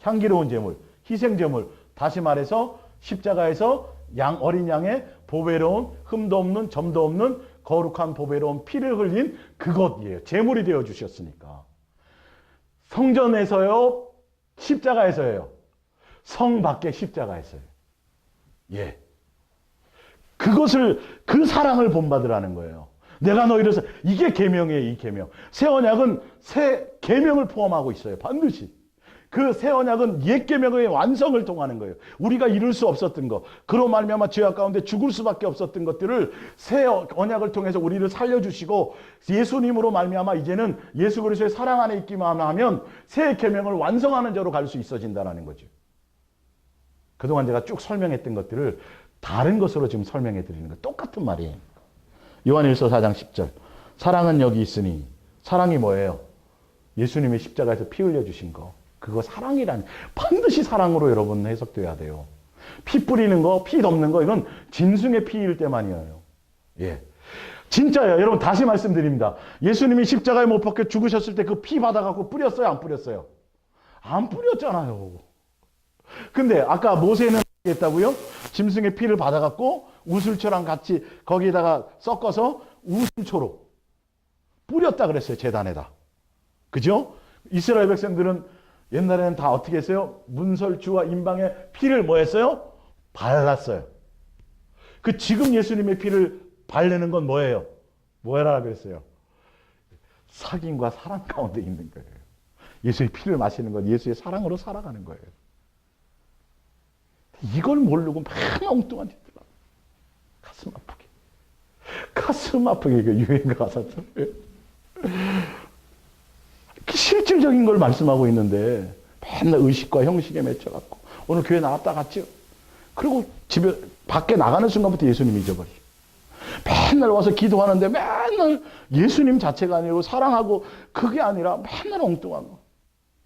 향기로운 제물, 희생 제물, 다시 말해서 십자가에서 어린 양의 보배로운 흠도 없는 점도 없는 거룩한 보배로운 피를 흘린 그것이에요. 제물이 되어 주셨으니까. 성전에서요, 십자가에서요. 성 밖의 십자가에서요. 예. 그 사랑을 본받으라는 거예요. 내가 너희를 이게 계명이에요, 이 계명. 새 언약은 새 계명을 포함하고 있어요. 반드시. 그 새 언약은 옛 계명의 완성을 통하는 거예요. 우리가 이룰 수 없었던 거, 그로 말미암아 죄악 가운데 죽을 수밖에 없었던 것들을 새 언약을 통해서 우리를 살려주시고 예수님으로 말미암아 이제는 예수 그리스도의 사랑 안에 있기만 하면 새 계명을 완성하는 자로 갈 수 있어진다는 거죠. 그동안 제가 쭉 설명했던 것들을 다른 것으로 지금 설명해 드리는 거 똑같은 말이에요. 요한일서 4장 10절. 사랑은 여기 있으니, 사랑이 뭐예요? 예수님이 십자가에서 피 흘려 주신 거. 그거 사랑이라는, 반드시 사랑으로 여러분 해석돼야 돼요. 피 뿌리는 거, 피 덮는 거, 이건 진승의 피일 때만이에요. 예. 진짜예요. 여러분 다시 말씀드립니다. 예수님이 십자가에 못 박혀 죽으셨을 때 그 피 받아갖고 뿌렸어요? 안 뿌렸어요? 안 뿌렸잖아요. 근데 아까 모세는 했다고요? 짐승의 피를 받아갖고 우슬초랑 같이 거기에다가 섞어서 우슬초로 뿌렸다 그랬어요. 제단에다. 그죠? 이스라엘 백성들은 옛날에는 다 어떻게 했어요? 문설주와 임방의 피를 뭐 했어요? 발랐어요. 그 지금 예수님의 피를 바르는 건 뭐예요? 뭐라 그랬어요? 사귐과 사랑 가운데 있는 거예요. 예수의 피를 마시는 건 예수의 사랑으로 살아가는 거예요. 이걸 모르고 맨날 엉뚱한 짓들 하고 가슴 아프게 그 유행가 가사 실질적인 걸 말씀하고 있는데 맨날 의식과 형식에 맺혀갖고 오늘 교회 나왔다 갔죠. 그리고 집에 밖에 나가는 순간부터 예수님 잊어버리죠. 맨날 와서 기도하는데 맨날 예수님 자체가 아니고 사랑하고 그게 아니라 맨날 엉뚱한 거,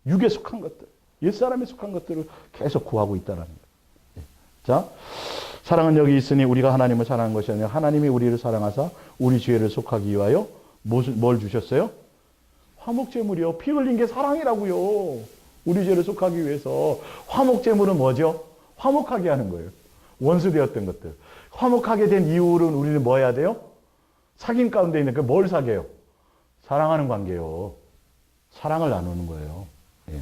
육에 속한 것들, 옛사람에 속한 것들을 계속 구하고 있다는 거예요. 자, 사랑은 여기 있으니 우리가 하나님을 사랑한 것이 아니라 하나님이 우리를 사랑하사 우리 죄를 속하기 위하여 뭘 주셨어요? 화목제물이요. 피 흘린 게 사랑이라고요. 우리 죄를 속하기 위해서. 화목제물은 뭐죠? 화목하게 하는 거예요. 원수되었던 것들. 화목하게 된 이유는 우리는 뭐 해야 돼요? 사귐 가운데 있는 뭘 사귀어요? 사랑하는 관계요. 사랑을 나누는 거예요. 예.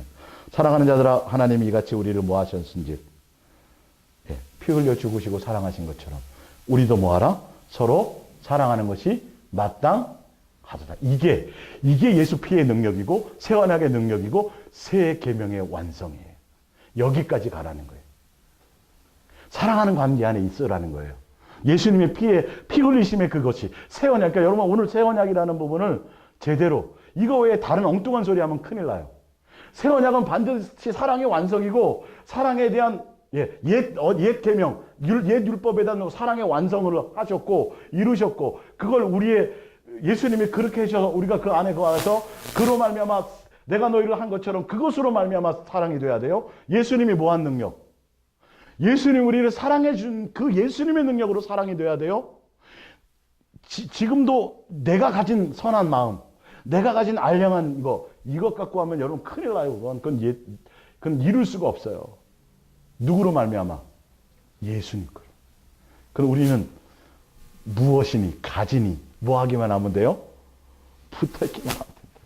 사랑하는 자들아 하나님이 이같이 우리를 뭐 하셨은지, 예. 피 흘려 죽으시고 사랑하신 것처럼 우리도 뭐하라? 서로 사랑하는 것이 마땅하다. 이게 예수 피의 능력이고 새 언약의 능력이고 새 계명의 완성이에요. 여기까지 가라는 거예요. 사랑하는 관계 안에 있으라는 거예요. 예수님의 피 흘리심의 그것이 새 언약. 그러니까 여러분 오늘 새 언약이라는 부분을 제대로, 이거 외에 다른 엉뚱한 소리 하면 큰일 나요. 새 언약은 반드시 사랑의 완성이고 사랑에 대한 옛 계명, 옛 율법에 대한 사랑의 완성을 하셨고 이루셨고 그걸 예수님이 그렇게 하셔서 우리가 그 안에 거하서 그로 말미암아 내가 너희를 한 것처럼 그것으로 말미암아 사랑이 돼야 돼요. 예수님이 뭐한 능력? 예수님 우리를 사랑해 준 그 예수님의 능력으로 사랑이 돼야 돼요. 지금도 내가 가진 선한 마음, 내가 가진 알량한 이것 갖고 하면 여러분 큰일 나요. 그건 이룰 수가 없어요. 누구로 말미암아? 예수님 거로. 그럼 우리는 무엇이니 가지니 뭐 하기만 하면 돼요? 붙어있기만 하면 된다.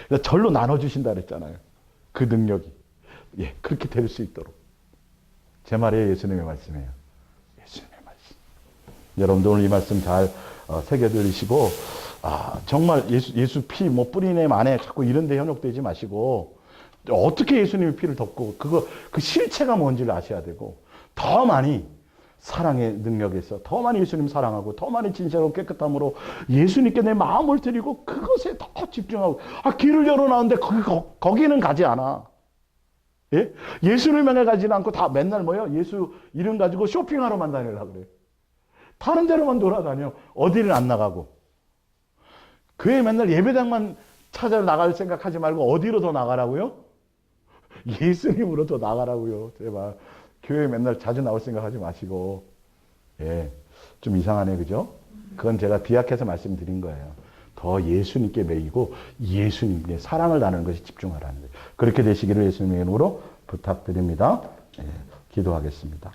그러니까 절로 나눠주신다 그랬잖아요. 그 능력이. 예, 그렇게 될 수 있도록. 제 말이에요? 예수님의 말씀이에요? 예수님의 말씀. 여러분들 오늘 이 말씀 잘 새겨들으시고 정말 예수 피 뿌리네 마네 자꾸 이런 데 현혹되지 마시고 어떻게 예수님의 피를 덮고 그 실체가 뭔지를 아셔야 되고 더 많이 사랑의 능력에서 더 많이 예수님 사랑하고 더 많이 진실하고 깨끗함으로 예수님께 내 마음을 드리고 그것에 더 집중하고 길을 열어놨는데 거기는 가지 않아. 예? 예수를 향해 가지는 않고 다 맨날 예수 이름 가지고 쇼핑하러만 다니려고 그래. 다른 데로만 돌아다녀. 어디를 안 나가고. 교회 맨날 예배당만 찾아 나갈 생각하지 말고 어디로 더 나가라고요? 예수님으로 더 나가라고요. 제발. 교회 맨날 자주 나올 생각하지 마시고. 예. 좀 이상하네. 그죠? 그건 제가 비약해서 말씀드린 거예요. 더 예수님께 매이고 예수님께 사랑을 나누는 것이 집중하라는 거예요. 그렇게 되시기를 예수님의 이름으로 부탁드립니다. 예. 기도하겠습니다.